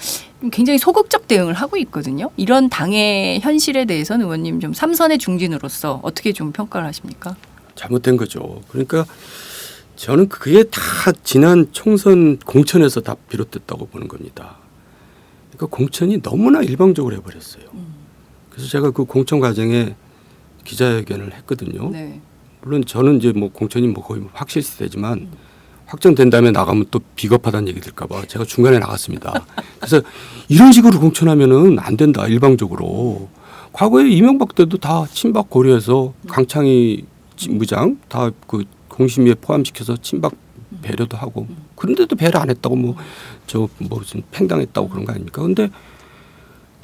굉장히 소극적 대응을 하고 있거든요. 이런 당의 현실에 대해서는 의원님 좀 삼선의 중진으로서 어떻게 좀 평가를 하십니까? 잘못된 거죠. 그러니까 저는 그게 다 지난 총선 공천에서 다 비롯됐다고 보는 겁니다. 그러니까 공천이 너무나 일방적으로 해버렸어요. 그래서 제가 그 공천 과정에 기자회견을 했거든요. 네. 물론 저는 이제 뭐 공천이 뭐 거의 확실시되지만 확정된 다음에 나가면 또 비겁하다는 얘기 들까 봐 제가 중간에 나갔습니다. 그래서 이런 식으로 공천하면은 안 된다. 일방적으로. 과거에 이명박 때도 다 친박 고려해서 강창희 무장 다 그 공심위에 포함시켜서 친박 배려도 하고 그런데도 배려 안 했다고 뭐 무슨 팽당했다고 그런 거 아닙니까? 근데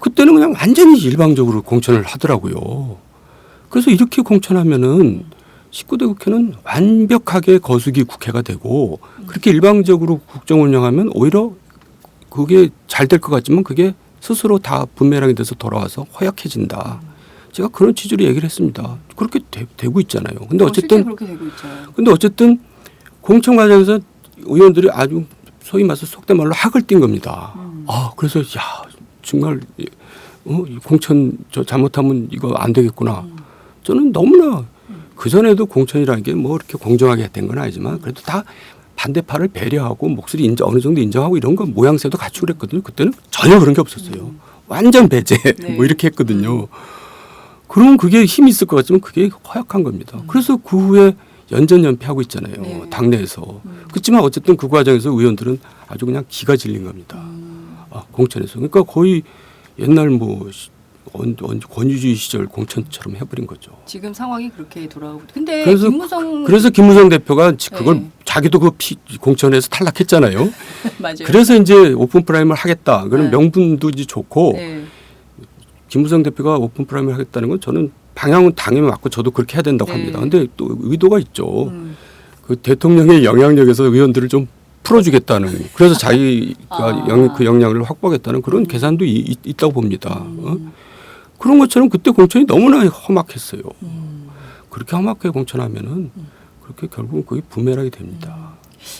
그때는 그냥 완전히 일방적으로 공천을 하더라고요. 그래서 이렇게 공천하면은 19대 국회는 완벽하게 거수기 국회가 되고 그렇게 일방적으로 국정 운영하면 오히려 그게 잘 될 것 같지만 그게 스스로 다 분매랑이 돼서 돌아와서 허약해진다. 제가 그런 취지로 얘기를 했습니다. 그렇게 되고 있잖아요. 근데 어쨌든 그렇게 되고 있잖아요. 근데 어쨌든 공천 과정에서 의원들이 아주 소위 말해서 속된 말로 학을 띈 겁니다. 그래서 야 정말 공천 저 잘못하면 이거 안 되겠구나. 저는 너무나 그 전에도 공천이라는 게 뭐 이렇게 공정하게 된 건 아니지만 그래도 다 반대파를 배려하고 목소리 어느 정도 인정하고 이런 거 모양새도 갖추고 그랬거든요. 그때는 전혀 그런 게 없었어요. 완전 배제 네. 뭐 이렇게 했거든요. 그러면 그게 힘이 있을 것 같지만 그게 허약한 겁니다. 그래서 그 후에 연전연패하고 있잖아요. 네. 당내에서. 그렇지만 어쨌든 그 과정에서 의원들은 아주 그냥 기가 질린 겁니다. 공천에서. 그러니까 거의 옛날 뭐 권위주의 시절 공천처럼 해버린 거죠. 지금 상황이 그렇게 돌아가고. 근데 그래서 김무성 대표가 그걸 네. 자기도 그 공천에서 탈락했잖아요. 맞아요. 그래서 이제 오픈 프라임을 하겠다. 그런 네. 명분도 이제 좋고 네. 김무성 대표가 오픈 프라임을 하겠다는 건 저는 방향은 당연히 맞고 저도 그렇게 해야 된다고 네. 합니다. 근데 또 의도가 있죠. 그 대통령의 영향력에서 의원들을 좀 풀어주겠다는 그래서 자기가 그 영향을 확보하겠다는 그런 계산도 있다고 봅니다. 그런 것처럼 그때 공천이 너무나 험악했어요. 그렇게 험하게 공천하면은 그렇게 결국은 그게 부메랑이 됩니다.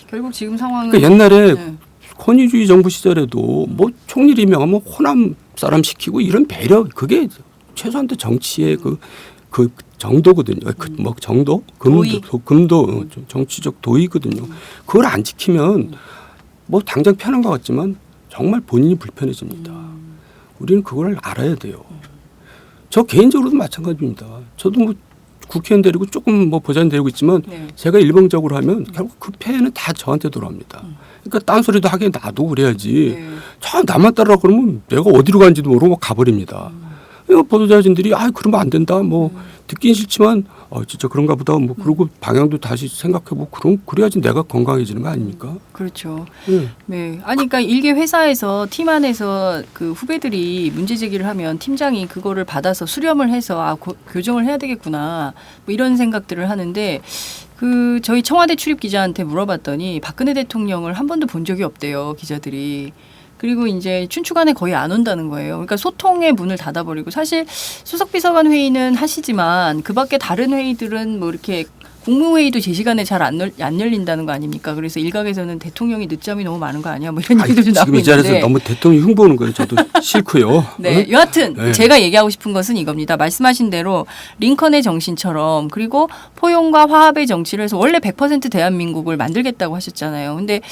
결국 지금 상황은 그러니까 옛날에 네. 권위주의 정부 시절에도 뭐 총리를 임명하면 호남 사람 시키고 이런 배려 그게 최소한도 정치의 그 정도거든요. 뭐 정도? 금도 정치적 도의거든요. 그걸 안 지키면 뭐 당장 편한 것 같지만 정말 본인이 불편해집니다. 우리는 그걸 알아야 돼요. 저 개인적으로도 마찬가지입니다. 저도 뭐 국회의원 데리고 조금 뭐 보좌관 데리고 있지만 네. 제가 일방적으로 하면 결국 그 폐해는 다 저한테 돌아옵니다. 그러니까 딴소리도 하게 놔두고 그래야지. 네. 저 나만 따라 그러면 내가 어디로 가는지도 모르고 가버립니다. 보도자진들이 그러면 안 된다. 뭐 듣긴 싫지만 진짜 그런가 보다. 뭐 그러고 방향도 다시 생각해보고 그래야지 내가 건강해지는 거 아닙니까? 그렇죠. 네. 네. 아니, 그러니까 일개 회사에서 팀 안에서 그 후배들이 문제 제기를 하면 팀장이 그거를 받아서 수렴을 해서 교정을 해야 되겠구나. 뭐 이런 생각들을 하는데 저희 청와대 출입 기자한테 물어봤더니 박근혜 대통령을 한 번도 본 적이 없대요. 기자들이. 그리고 이제 춘추관에 거의 안 온다는 거예요. 그러니까 소통의 문을 닫아버리고 사실 수석비서관 회의는 하시지만 그 밖에 다른 회의들은 뭐 이렇게 국무회의도 제 시간에 잘 안 열린다는 거 아닙니까? 그래서 일각에서는 대통령이 늦잠이 너무 많은 거 아니야? 뭐 이런 얘기도 좀 나오고 지금 이 있는데. 자리에서 너무 대통령 흉보는 거예요. 저도 싫고요. 네, 응? 여하튼 네. 제가 얘기하고 싶은 것은 이겁니다. 말씀하신 대로 링컨의 정신처럼 그리고 포용과 화합의 정치를 해서 원래 100% 대한민국을 만들겠다고 하셨잖아요. 근데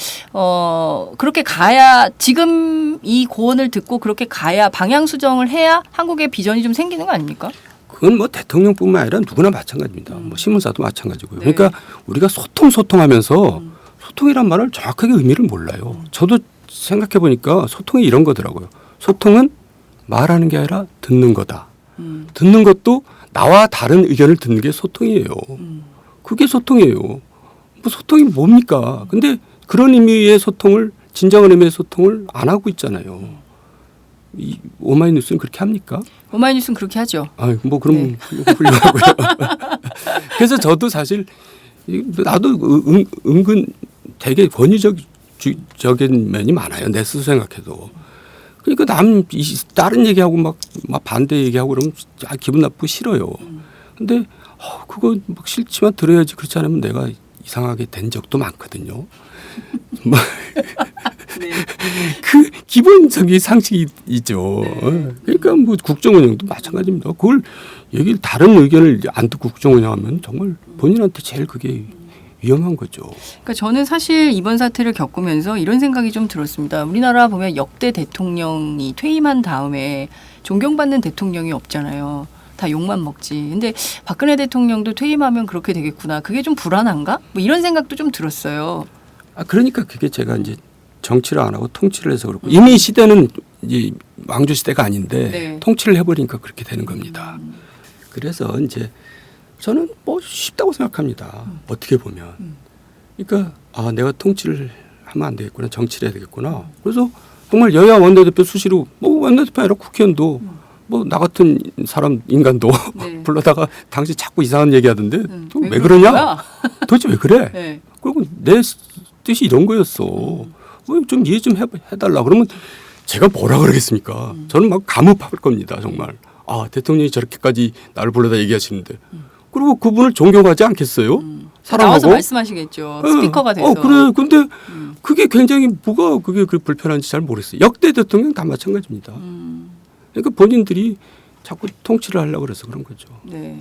그렇게 가야 지금 이 고언을 듣고 그렇게 가야 방향 수정을 해야 한국의 비전이 좀 생기는 거 아닙니까? 그건 뭐 대통령뿐만 아니라 누구나 마찬가지입니다. 뭐 신문사도 마찬가지고요. 네. 그러니까 우리가 소통하면서 소통이란 말을 정확하게 의미를 몰라요. 저도 생각해 보니까 소통이 이런 거더라고요. 소통은 말하는 게 아니라 듣는 거다. 듣는 것도 나와 다른 의견을 듣는 게 소통이에요. 그게 소통이에요. 뭐 소통이 뭡니까? 근데 그런 의미의 소통을 진정한 의미의 소통을 안 하고 있잖아요. 이 오마이뉴스는 그렇게 합니까? 오마이뉴스는 그렇게 하죠. 아, 뭐 그럼 네. 훌륭하고요. 그래서 저도 사실 나도 은근 되게 권위적인 면이 많아요. 내 스스로 생각해도. 그러니까 다른 얘기하고 막 반대 얘기하고 그러면 기분 나쁘고 싫어요. 근데 그거 막 싫지만 들어야지. 그렇지 않으면 내가 이상하게 된 적도 많거든요. 네. 그 기본적인 상식이죠. 네. 그러니까 뭐 국정운영도 마찬가지입니다. 그걸 얘기를 다른 의견을 안 듣고 국정운영하면 정말 본인한테 제일 그게 위험한 거죠. 그러니까 저는 사실 이번 사태를 겪으면서 이런 생각이 좀 들었습니다. 우리나라 보면 역대 대통령이 퇴임한 다음에 존경받는 대통령이 없잖아요. 다 욕만 먹지. 근데 박근혜 대통령도 퇴임하면 그렇게 되겠구나. 그게 좀 불안한가? 뭐 이런 생각도 좀 들었어요. 그러니까 그게 제가 이제 정치를 안 하고 통치를 해서 그렇고 이미 시대는 이제 왕조 시대가 아닌데 네. 통치를 해버리니까 그렇게 되는 겁니다. 그래서 이제 저는 뭐 쉽다고 생각합니다. 어떻게 보면. 그러니까 내가 통치를 하면 안 되겠구나. 정치를 해야 되겠구나. 그래서 정말 여야 원내대표 수시로 뭐 원내대표 아니라 국회의원도 뭐 나 같은 사람 인간도 네. 불러다가 당시 자꾸 이상한 얘기하던데 왜 왜 그러는 그러냐? 거야? 도대체 왜 그래? 네. 그리고 내 뜻이 이런 거였어. 좀 이해 좀 해달라. 그러면 제가 뭐라 그러겠습니까? 저는 막 감옥할 겁니다. 정말. 대통령이 저렇게까지 나를 불러다 얘기하시는데. 그리고 그분을 존경하지 않겠어요? 사랑하고. 나와서 말씀하시겠죠. 스피커가 돼서. 그래. 근데 그게 굉장히 뭐가 그게 불편한지 잘 모르겠어요. 역대 대통령 다 마찬가지입니다. 그러니까 본인들이 자꾸 통치를 하려고 그래서 그런 거죠. 네.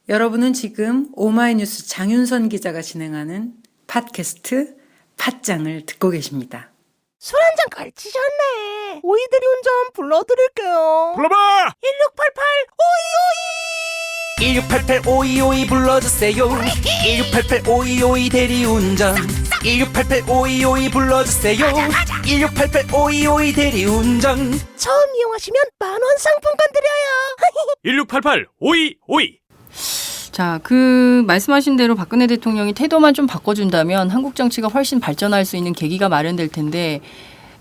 여러분은 지금 오마이뉴스 장윤선 기자가 진행하는 팟캐스트 팟짱을 듣고 계십니다. 술 한 잔 걸치셨네. 오이대리 운전 불러드릴게요. 불러봐. 1688 오이오이 불러주세요. 1688 오이오이 대리운전 1688 오이오이 불러주세요. 1688 오이오이 대리운전 처음 이용하시면 만원 상품권 드려요. 1688 5252. 자, 그 말씀하신 대로 박근혜 대통령이 태도만 좀 바꿔준다면 한국 정치가 훨씬 발전할 수 있는 계기가 마련될 텐데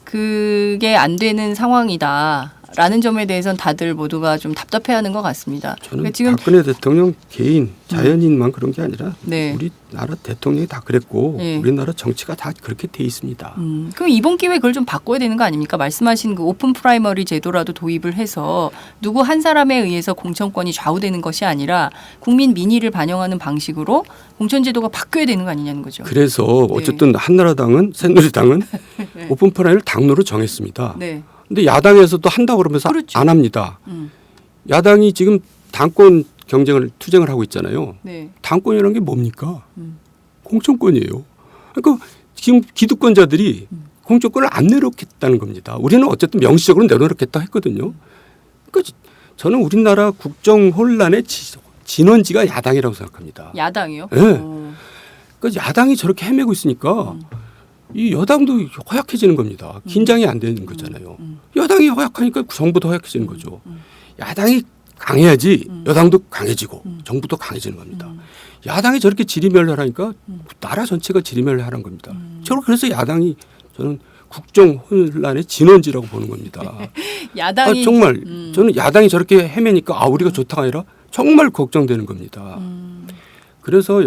그게 안 되는 상황이다라는 점에 대해서는 다들 모두가 좀 답답해하는 것 같습니다. 저는 그러니까 지금 박근혜 대통령 개인 자연인만 그런 게 아니라 네. 우리나라 대통령이 다 그랬고 네. 우리나라 정치가 다 그렇게 돼 있습니다. 그럼 이번 기회에 그걸 좀 바꿔야 되는 거 아닙니까? 말씀하신 그 오픈 프라이머리 제도라도 도입을 해서 누구 한 사람에 의해서 공천권이 좌우되는 것이 아니라 국민 민의를 반영하는 방식으로 공천제도가 바뀌어야 되는 거 아니냐는 거죠. 그래서 어쨌든 한나라당은 새누리당은 네. 오픈 프라이머리를 당로로 정했습니다. 네. 근데 야당에서도 한다고 그러면서 그렇죠. 안 합니다. 음. 야당이 지금 당권 투쟁을 하고 있잖아요. 네. 당권이라는 게 뭡니까? 공천권이에요. 그러니까 지금 기득권자들이 공천권을 안 내놓겠다는 겁니다. 우리는 어쨌든 명시적으로 내놓겠다 했거든요. 그러니까 저는 우리나라 국정 혼란의 진원지가 야당이라고 생각합니다. 야당이요? 네. 그러니까 야당이 저렇게 헤매고 있으니까 이 여당도 허약해지는 겁니다. 긴장이 안 되는 거잖아요. 여당이 허약하니까 정부도 허약해지는 거죠. 야당이 강해야지 여당도 강해지고 정부도 강해지는 겁니다. 야당이 저렇게 지리멸렬하니까 나라 전체가 지리멸렬하는 겁니다. 그래서 야당이 저는 국정 혼란의 진원지라고 보는 겁니다. 야당이 정말 저는 야당이 저렇게 헤매니까 우리가 좋다가 아니라 정말 걱정되는 겁니다. 그래서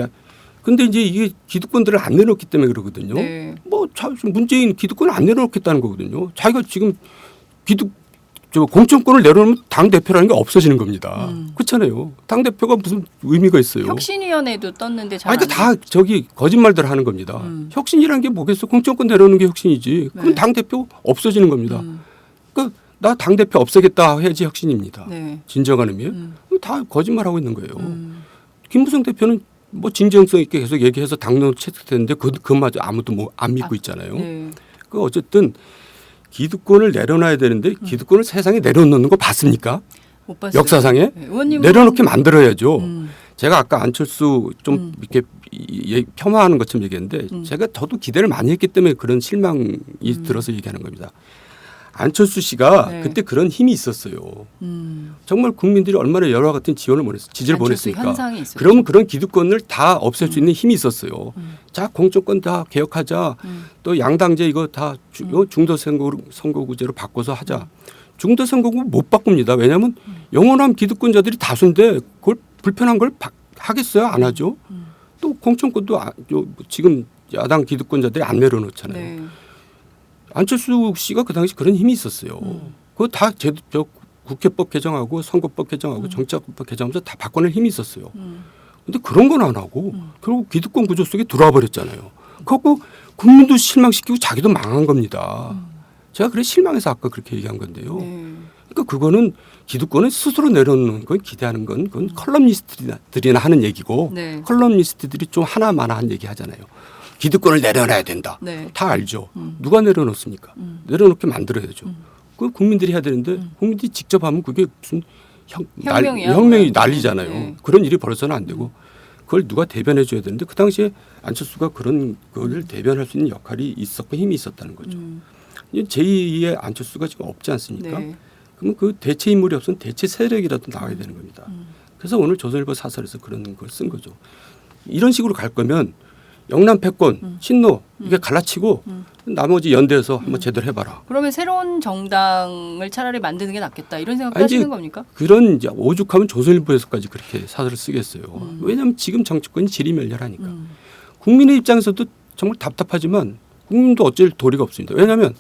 근데 이제 이게 기득권들을 안 내놓기 때문에 그러거든요. 네. 뭐 문재인 기득권을 안 내놓겠다는 거거든요. 자기가 지금 공천권을 내려놓으면 당 대표라는 게 없어지는 겁니다. 그렇잖아요. 당 대표가 무슨 의미가 있어요? 혁신위원회도 떴는데 잘 아니, 안 그러니까 다 거짓말들 하는 겁니다. 혁신이라는 게 뭐겠어? 공천권 내려놓는 게 혁신이지. 그럼 네. 당 대표 없어지는 겁니다. 그러니까 나 당 대표 없애겠다 해야지 혁신입니다. 네. 진정한 의미에 다 거짓말하고 있는 거예요. 김무성 대표는 뭐 진정성 있게 계속 얘기해서 당론으로 채택됐는데 그마저 아무도 뭐 안 믿고 있잖아요. 네. 그 어쨌든 기득권을 내려놔야 되는데 기득권을 세상에 내려놓는 거 봤습니까? 못 봤어요. 역사상에 네. 의원님은 내려놓게 만들어야죠. 제가 아까 안철수 좀 이렇게 폄하하는 것처럼 얘기했는데 저도 기대를 많이 했기 때문에 그런 실망이 들어서 얘기하는 겁니다. 안철수 씨가 네. 그때 그런 힘이 있었어요. 정말 국민들이 얼마나 여러 같은 지지를 안철수 보냈습니까? 현상이 있었죠. 그러면 그런 기득권을 다 없앨 수 있는 힘이 있었어요. 자, 공천권 다 개혁하자. 또 양당제 이거 다 중도선거구제로 바꿔서 하자. 중도선거구 못 바꿉니다. 왜냐하면 영원한 기득권자들이 다수인데 그걸 불편한 걸 하겠어요? 안 하죠. 또 공천권도 지금 야당 기득권자들이 안 내려놓잖아요. 네. 안철수 씨가 그 당시 그런 힘이 있었어요. 그거 다 국회법 개정하고 선거법 개정하고 정치자금법 개정하면서 다 바꿔낼 힘이 있었어요. 근데 그런 건 안 하고 결국 기득권 구조 속에 들어와 버렸잖아요. 그거 국민도 실망시키고 자기도 망한 겁니다. 제가 그래 실망해서 아까 그렇게 얘기한 건데요. 네. 그러니까 그거는 기득권을 스스로 내려놓는 건 기대하는 건 그건 컬럼니스트들이나 하는 얘기고 네. 컬럼니스트들이 좀 하나마나한 얘기 하잖아요. 기득권을 내려놔야 된다. 네. 다 알죠. 누가 내려놓습니까? 내려놓게 만들어야죠. 그 국민들이 해야 되는데 국민들이 직접 하면 그게 무슨 혁명이야. 혁명이 난리잖아요. 네. 그런 일이 벌어서는 안 되고 그걸 누가 대변해 줘야 되는데 그 당시에 안철수가 그런 거를 대변할 수 있는 역할이 있었고 힘이 있었다는 거죠. 제2의 안철수가 지금 없지 않습니까? 네. 그러면 그 대체 인물이 없으면 대체 세력이라도 나와야 되는 겁니다. 그래서 오늘 조선일보 사설에서 그런 걸 쓴 거죠. 이런 식으로 갈 거면 영남 패권, 신노 이게 갈라치고 나머지 연대에서 한번 제대로 해봐라. 그러면 새로운 정당을 차라리 만드는 게 낫겠다 이런 생각 아니, 하시는 이제 겁니까? 그런 이제 오죽하면 조선일보에서까지 그렇게 사설을 쓰겠어요. 왜냐하면 지금 정치권이 지리멸렬하니까. 국민의 입장에서도 정말 답답하지만 국민도 어쩔 도리가 없습니다. 왜냐하면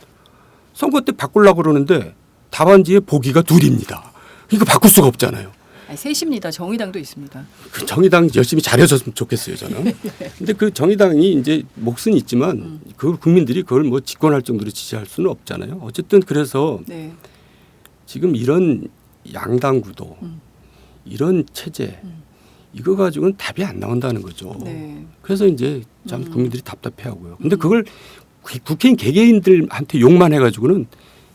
선거 때 바꾸려고 그러는데 답안지에 보기가 둘입니다. 이거 바꿀 수가 없잖아요. 아니, 셋입니다. 정의당도 있습니다. 그 정의당 열심히 잘해줬으면 좋겠어요, 저는. 근데 그 정의당이 이제 몫은 있지만 그 국민들이 그걸 뭐 집권할 정도로 지지할 수는 없잖아요. 어쨌든 그래서 네. 지금 이런 양당 구도, 이런 체제 이거 가지고는 답이 안 나온다는 거죠. 네. 그래서 이제 참 국민들이 답답해하고요. 근데 그걸 국회의원 개개인들한테 욕만 해가지고는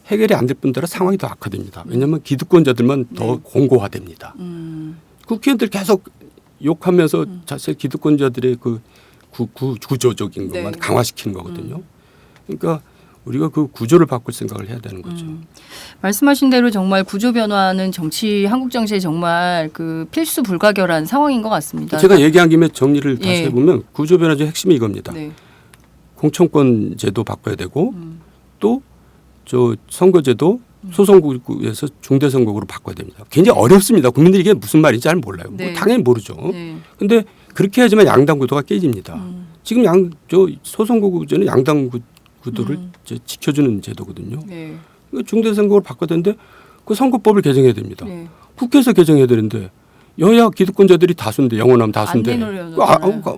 해결이 안 될 뿐더러 상황이 더 악화됩니다. 왜냐하면 기득권자들만 더 공고화됩니다. 국회의원들 계속 욕하면서 자체 기득권자들의 그 구조적인 것만 네. 강화시키는 거거든요. 그러니까 우리가 그 구조를 바꿀 생각을 해야 되는 거죠. 말씀하신 대로 정말 구조 변화는 한국 정치에 정말 그 필수 불가결한 상황인 것 같습니다. 제가 얘기한 김에 정리를 다시 예. 해보면 구조 변화의 핵심이 이겁니다. 네. 공천권 제도 바꿔야 되고 또 저 선거제도 소선거구에서 중대선거구로 바꿔야 됩니다. 굉장히 어렵습니다. 국민들이 이게 무슨 말인지 잘 몰라요. 네. 뭐 당연히 모르죠. 네. 그런데 그렇게 해야지만 양당 구도가 깨집니다. 지금 소선거구제는 양당 구도를 지켜주는 제도거든요. 네. 중대선거구로 바꿔야 되는데 그 선거법을 개정해야 됩니다. 네. 국회에서 개정해야 되는데 여야 기득권자들이 다수인데 영원하면 다수인데 안 내놓으려는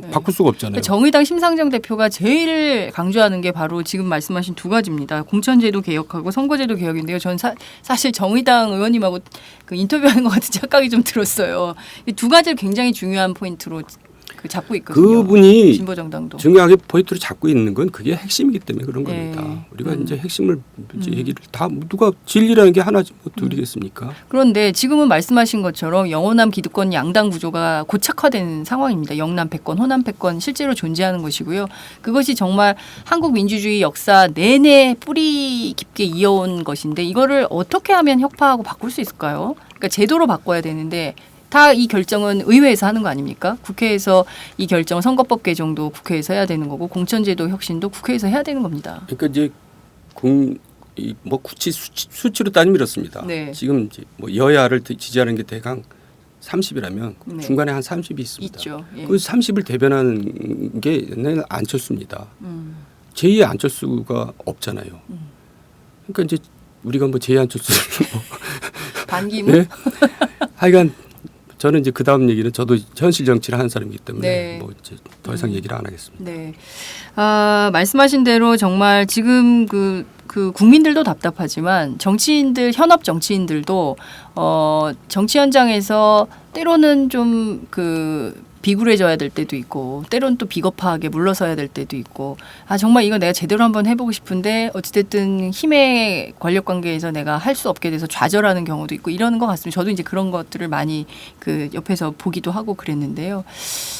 네. 바꿀 수가 없잖아요. 정의당 심상정 대표가 제일 강조하는 게 바로 지금 말씀하신 두 가지입니다. 공천제도 개혁하고 선거제도 개혁인데요. 전 사실 정의당 의원님하고 그 인터뷰하는 것 같은 착각이 좀 들었어요. 이 두 가지를 굉장히 중요한 포인트로 그 잡고 있거든요. 그분이 진보정당도. 중요하게 포인트를 잡고 있는 건 그게 핵심이기 때문에 그런 네. 겁니다. 우리가 이제 핵심을 이제 얘기를 다 누가 진리라는 게 하나지 뭐 둘이겠습니까? 그런데 지금은 말씀하신 것처럼 영호남 기득권 양당 구조가 고착화된 상황입니다. 영남 패권, 호남 패권 실제로 존재하는 것이고요. 그것이 정말 한국 민주주의 역사 내내 뿌리 깊게 이어온 것인데 이거를 어떻게 하면 혁파하고 바꿀 수 있을까요? 그러니까 제도로 바꿔야 되는데 다 이 결정은 의회에서 하는 거 아닙니까? 국회에서 이 결정 선거법 개정도 국회에서 해야 되는 거고 공천제도 혁신도 국회에서 해야 되는 겁니다. 그러니까 이제 뭐 구치 수치로 따지면 이렇습니다. 네. 지금 이제 뭐 여야를 지지하는 게 대강 30이라면 네. 중간에 한 30이 있습니다. 있죠. 예. 그 30을 대변하는 게 옛날에 안철수입니다. 제2의 안철수가 없잖아요. 그러니까 이제 우리가 뭐 제2 안철수를 뭐 반기문. 네? 하여간 저는 이제 그 다음 얘기는 저도 현실 정치를 하는 사람이기 때문에 네. 뭐 이제 더 이상 얘기를 안 하겠습니다. 네. 말씀하신 대로 정말 지금 그 국민들도 답답하지만 정치인들, 현업 정치인들도 정치 현장에서 때로는 좀 비굴해져야 될 때도 있고 때로는 또 비겁하게 물러서야 될 때도 있고 정말 이거 내가 제대로 한번 해보고 싶은데 어찌됐든 힘의 권력 관계에서 내가 할 수 없게 돼서 좌절하는 경우도 있고 이러는 것 같습니다. 저도 이제 그런 것들을 많이 옆에서 보기도 하고 그랬는데요.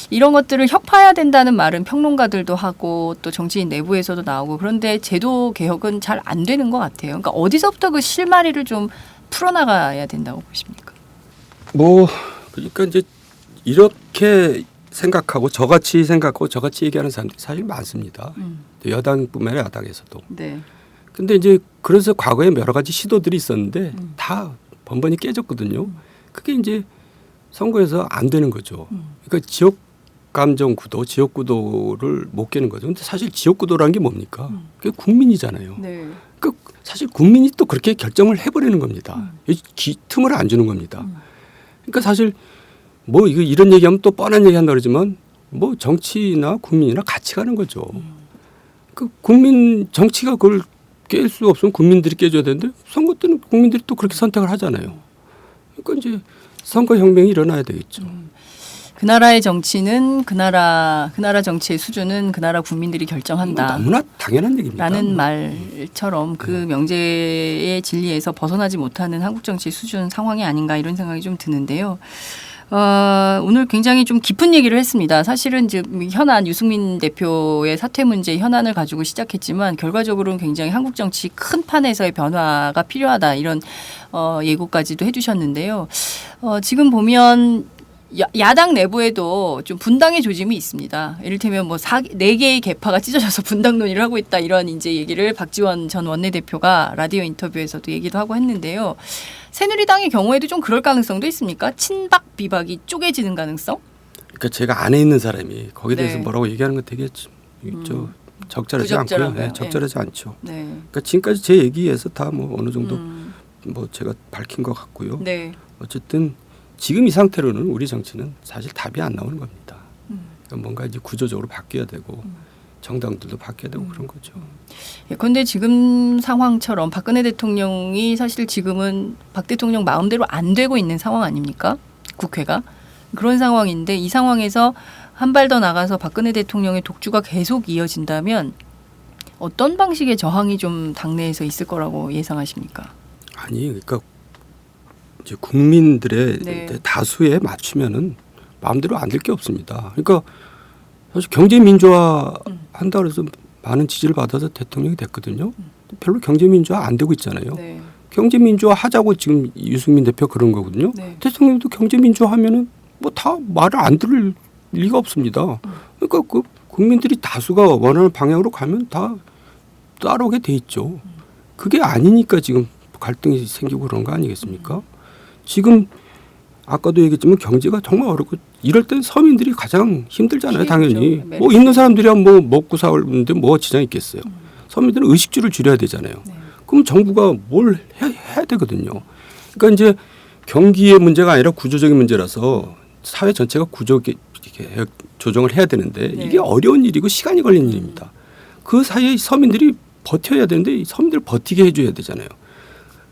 이런 것들을 혁파해야 된다는 말은 평론가들도 하고 또 정치인 내부에서도 나오고 그런데 제도 개혁은 잘 안 되는 것 같아요. 그러니까 어디서부터 그 실마리를 좀 풀어나가야 된다고 보십니까? 그러니까 이제 이렇게 생각하고 저같이 생각하고 저같이 얘기하는 사람들이 사실 많습니다. 여당뿐만 아니라 야당에서도. 네. 근데 이제 그래서 과거에 여러 가지 시도들이 있었는데 다 번번이 깨졌거든요. 그게 이제 선거에서 안 되는 거죠. 그러니까 지역 감정 구도, 지역 구도를 못 깨는 거죠. 근데 사실 지역 구도라는 게 뭡니까? 그게 국민이잖아요. 네. 그러니까 사실 국민이 또 그렇게 결정을 해버리는 겁니다. 틈을 안 주는 겁니다. 그러니까 사실 뭐 이런 얘기하면 또 뻔한 얘기한다 그러지만 뭐 정치나 국민이나 같이 가는 거죠. 그 국민 정치가 그걸 깰 수 없으면 국민들이 깨줘야 되는데 선거 때는 국민들이 또 그렇게 선택을 하잖아요. 그러니까 이제 선거 혁명이 일어나야 되겠죠. 그 나라의 정치는 그 나라 정치의 수준은 그 나라 국민들이 결정한다. 너무나 당연한 얘기입니다. 라는 말처럼 그 명제의 진리에서 벗어나지 못하는 한국 정치의 수준 상황이 아닌가 이런 생각이 좀 드는데요. 오늘 굉장히 좀 깊은 얘기를 했습니다. 사실은 이제 현안 유승민 대표의 사퇴 문제 현안을 가지고 시작했지만 결과적으로는 굉장히 한국 정치 큰 판에서의 변화가 필요하다 이런 예고까지도 해주셨는데요. 지금 보면 야당 내부에도 좀 분당의 조짐이 있습니다. 이를테면 뭐 4개의 계파가 찢어져서 분당 논의를 하고 있다 이런 이제 얘기를 박지원 전 원내대표가 라디오 인터뷰에서도 얘기도 하고 했는데요. 새누리당의 경우에도 좀 그럴 가능성도 있습니까? 친박 비박이 쪼개지는 가능성? 그러니까 제가 안에 있는 사람이 거기에 대해서 네. 뭐라고 얘기하는 건 되게 적절하지 않고요. 부적절한가요? 네, 적절하지 않죠. 네. 그러니까 지금까지 제 얘기에서 다 뭐 어느 정도 뭐 제가 밝힌 것 같고요. 네. 어쨌든 지금 이 상태로는 우리 정치는 사실 답이 안 나오는 겁니다. 그러니까 뭔가 이제 구조적으로 바뀌어야 되고 정당들도 바뀌어야 되고 그런 거죠. 그런데 지금 상황처럼 박근혜 대통령이 사실 지금은 박 대통령 마음대로 안 되고 있는 상황 아닙니까? 국회가. 그런 상황인데 이 상황에서 한 발 더 나가서 박근혜 대통령의 독주가 계속 이어진다면 어떤 방식의 저항이 좀 당내에서 있을 거라고 예상하십니까? 아니 그러니까 이제 국민들의 네. 다수에 맞추면은 마음대로 안 될 게 없습니다. 그러니까 사실 경제 민주화 한다 그래서 많은 지지를 받아서 대통령이 됐거든요. 별로 경제 민주화 안 되고 있잖아요. 네. 경제 민주화 하자고 지금 유승민 대표 그런 거거든요. 네. 대통령도 경제 민주화 하면은 뭐 다 말을 안 들을 리가 없습니다. 그러니까 그 국민들이 다수가 원하는 방향으로 가면 다 따라오게 돼 있죠. 그게 아니니까 지금 갈등이 생기고 그런 거 아니겠습니까? 지금 아까도 얘기했지만 경제가 정말 어렵고 이럴 땐 서민들이 가장 힘들잖아요. 당연히. 네. 뭐 있는 사람들이야 뭐 먹고 사는데 뭐가 지장이 있겠어요. 서민들은 의식주를 줄여야 되잖아요. 네. 그럼 정부가 뭘 해야 되거든요. 그러니까 이제 경기의 문제가 아니라 구조적인 문제라서 사회 전체가 조정을 해야 되는데 네. 이게 어려운 일이고 시간이 걸리는 일입니다. 그 사이에 서민들이 버텨야 되는데 서민들을 버티게 해줘야 되잖아요.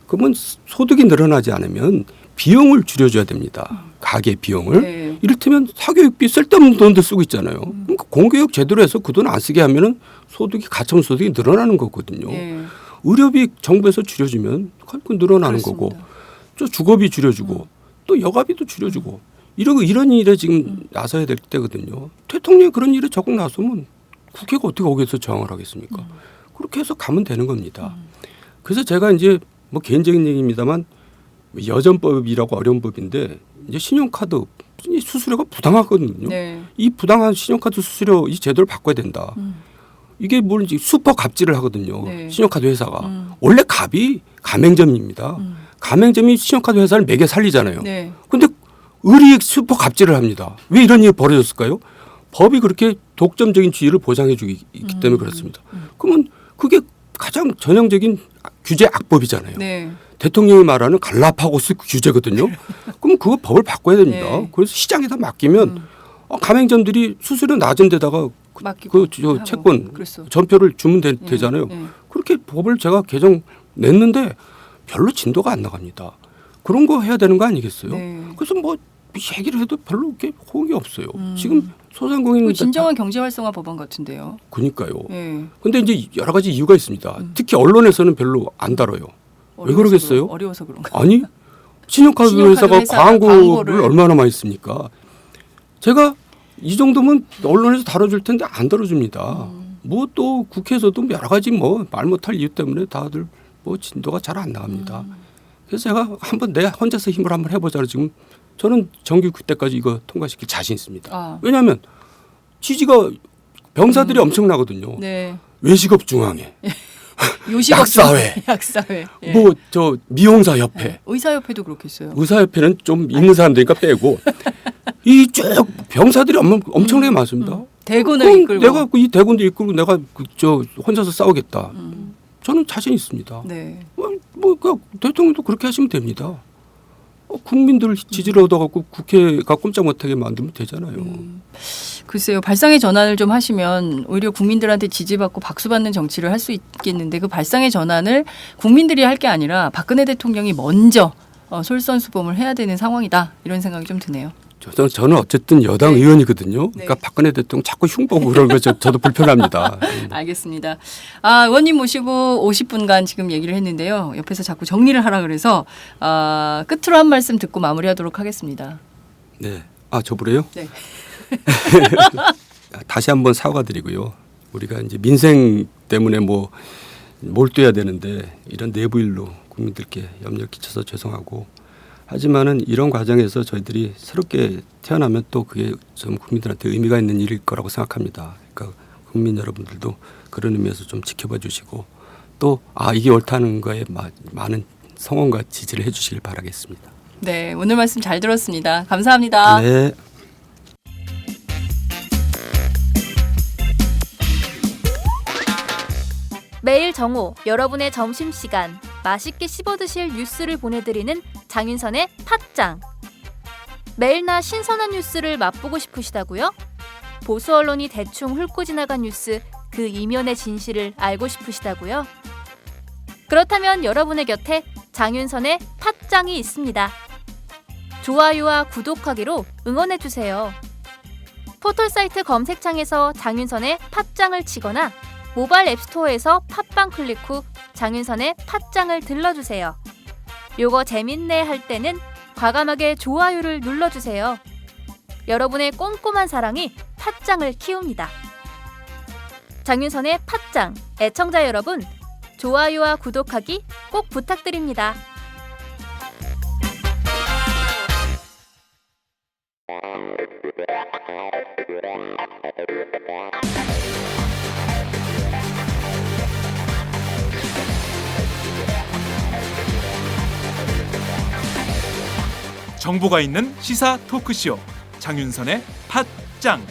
그러면 소득이 늘어나지 않으면 비용을 줄여줘야 됩니다. 가계 비용을. 네. 이를테면 사교육비 쓸데없는 돈들 쓰고 있잖아요. 그러니까 공교육 제대로 해서 그 돈 안 쓰게 하면은 소득이 가처분 소득이 늘어나는 거거든요. 네. 의료비 정부에서 줄여주면 그 늘어나는 그렇습니다. 거고, 또 주거비 줄여주고, 또 여가비도 줄여주고 이런 일에 지금 나서야 될 때거든요. 대통령이 그런 일에 적극 나서면 국회가 어떻게 거기서 저항을 하겠습니까? 그렇게 해서 가면 되는 겁니다. 그래서 제가 이제 뭐 개인적인 얘기입니다만 여전법이라고 어려운 법인데 이제 신용카드 수수료가 부당하거든요. 네. 이 부당한 신용카드 수수료 이 제도를 바꿔야 된다. 이게 뭔지 슈퍼 갑질을 하거든요. 네. 신용카드 회사가. 원래 갑이 가맹점입니다. 가맹점이 신용카드 회사를 매개 살리잖아요. 네. 근데 의리 슈퍼 갑질을 합니다. 왜 이런 일이 벌어졌을까요? 법이 그렇게 독점적인 지위를 보장해 주기 있기 때문에 그렇습니다. 그러면 그게 가장 전형적인 규제 악법이잖아요. 네. 대통령이 말하는 갈라파고스 규제거든요. 그럼 그거 법을 바꿔야 됩니다. 네. 그래서 시장에다 맡기면 가맹점들이 수수료 낮은 데다가 맡기고 저 하고. 채권 그랬어. 전표를 주면 되잖아요. 네. 그렇게 법을 제가 개정 냈는데 별로 진도가 안 나갑니다. 그런 거 해야 되는 거 아니겠어요? 네. 그래서 뭐 얘기를 해도 별로 이렇게 호응이 없어요. 지금 소상공인 그 진정한 경제 활성화 법안 같은데요. 그러니까요. 네. 근데 이제 여러 가지 이유가 있습니다. 특히 언론에서는 별로 안 다뤄요. 왜 그러겠어요? 어려워서 그런가? 아니 신용카드 신용카드 회사가 회사가 광고를 광고를 얼마나 많이 씁니까? 제가 이 정도면 언론에서 다뤄줄 텐데 안 다뤄줍니다. 뭐 또 국회에서도 여러 가지 뭐 말 못할 이유 때문에 다들 뭐 진도가 잘 안 나갑니다. 그래서 제가 한번 내 혼자서 힘을 한번 해보자. 지금 저는 정규 그때까지 이거 통과시킬 자신 있습니다. 아. 왜냐하면 지지가 병사들이 엄청나거든요. 네. 외식업 중앙회, 요식업 약사회, 약사회. 예. 뭐 저 미용사 협회. 의사협회도 그렇겠어요. 의사협회는 좀 있는 사람들이니까 빼고 이 쭉 병사들이 엄청나게 많습니다. 대군을 그럼 이끌고. 내가 이 대군도 이끌고 내가 저 혼자서 싸우겠다. 저는 자신 있습니다. 네. 그 대통령도 그렇게 하시면 됩니다. 국민들 지지를 얻어갖고 국회가 꼼짝 못하게 만들면 되잖아요. 글쎄요. 발상의 전환을 좀 하시면 오히려 국민들한테 지지받고 박수받는 정치를 할 수 있겠는데 그 발상의 전환을 국민들이 할 게 아니라 박근혜 대통령이 먼저 솔선수범을 해야 되는 상황이다. 이런 생각이 좀 드네요. 저는 어쨌든 여당 네. 의원이거든요. 그러니까 네. 박근혜 대통령 자꾸 흉보고 그런 거 저도 불편합니다. 알겠습니다. 아, 의원님 모시고 50분간 지금 얘기를 했는데요. 옆에서 자꾸 정리를 하라 그래서 끝으로 한 말씀 듣고 마무리하도록 하겠습니다. 네. 아, 저보래요? 네. 다시 한번 사과드리고요. 우리가 이제 민생 때문에 뭐 몰두해야 되는데 이런 내부 일로 국민들께 염려를 끼쳐서 죄송하고 하지만은 이런 과정에서 저희들이 새롭게 태어나면 또 그게 좀 국민들한테 의미가 있는 일일 거라고 생각합니다. 그러니까 국민 여러분들도 그런 의미에서 좀 지켜봐 주시고 또 이게 옳다는 거에 많은 성원과 지지를 해주시길 바라겠습니다. 네, 오늘 말씀 잘 들었습니다. 감사합니다. 네. 매일 정오 여러분의 점심시간 맛있게 씹어드실 뉴스를 보내드리는 장윤선의 팟짱. 매일나 신선한 뉴스를 맛보고 싶으시다고요? 보수 언론이 대충 훑고 지나간 뉴스 그 이면의 진실을 알고 싶으시다고요? 그렇다면 여러분의 곁에 장윤선의 팟짱이 있습니다. 좋아요와 구독하기로 응원해주세요. 포털사이트 검색창에서 장윤선의 팟짱을 치거나 모바일 앱스토어에서 팟빵 클릭 후 장윤선의 팟짱을 들러주세요. 요거 재밌네 할 때는 과감하게 좋아요를 눌러주세요. 여러분의 꼼꼼한 사랑이 팟짱을 키웁니다. 장윤선의 팟짱 애청자 여러분, 좋아요와 구독하기 꼭 부탁드립니다. 정보가 있는 시사 토크쇼 장윤선의 팟짱.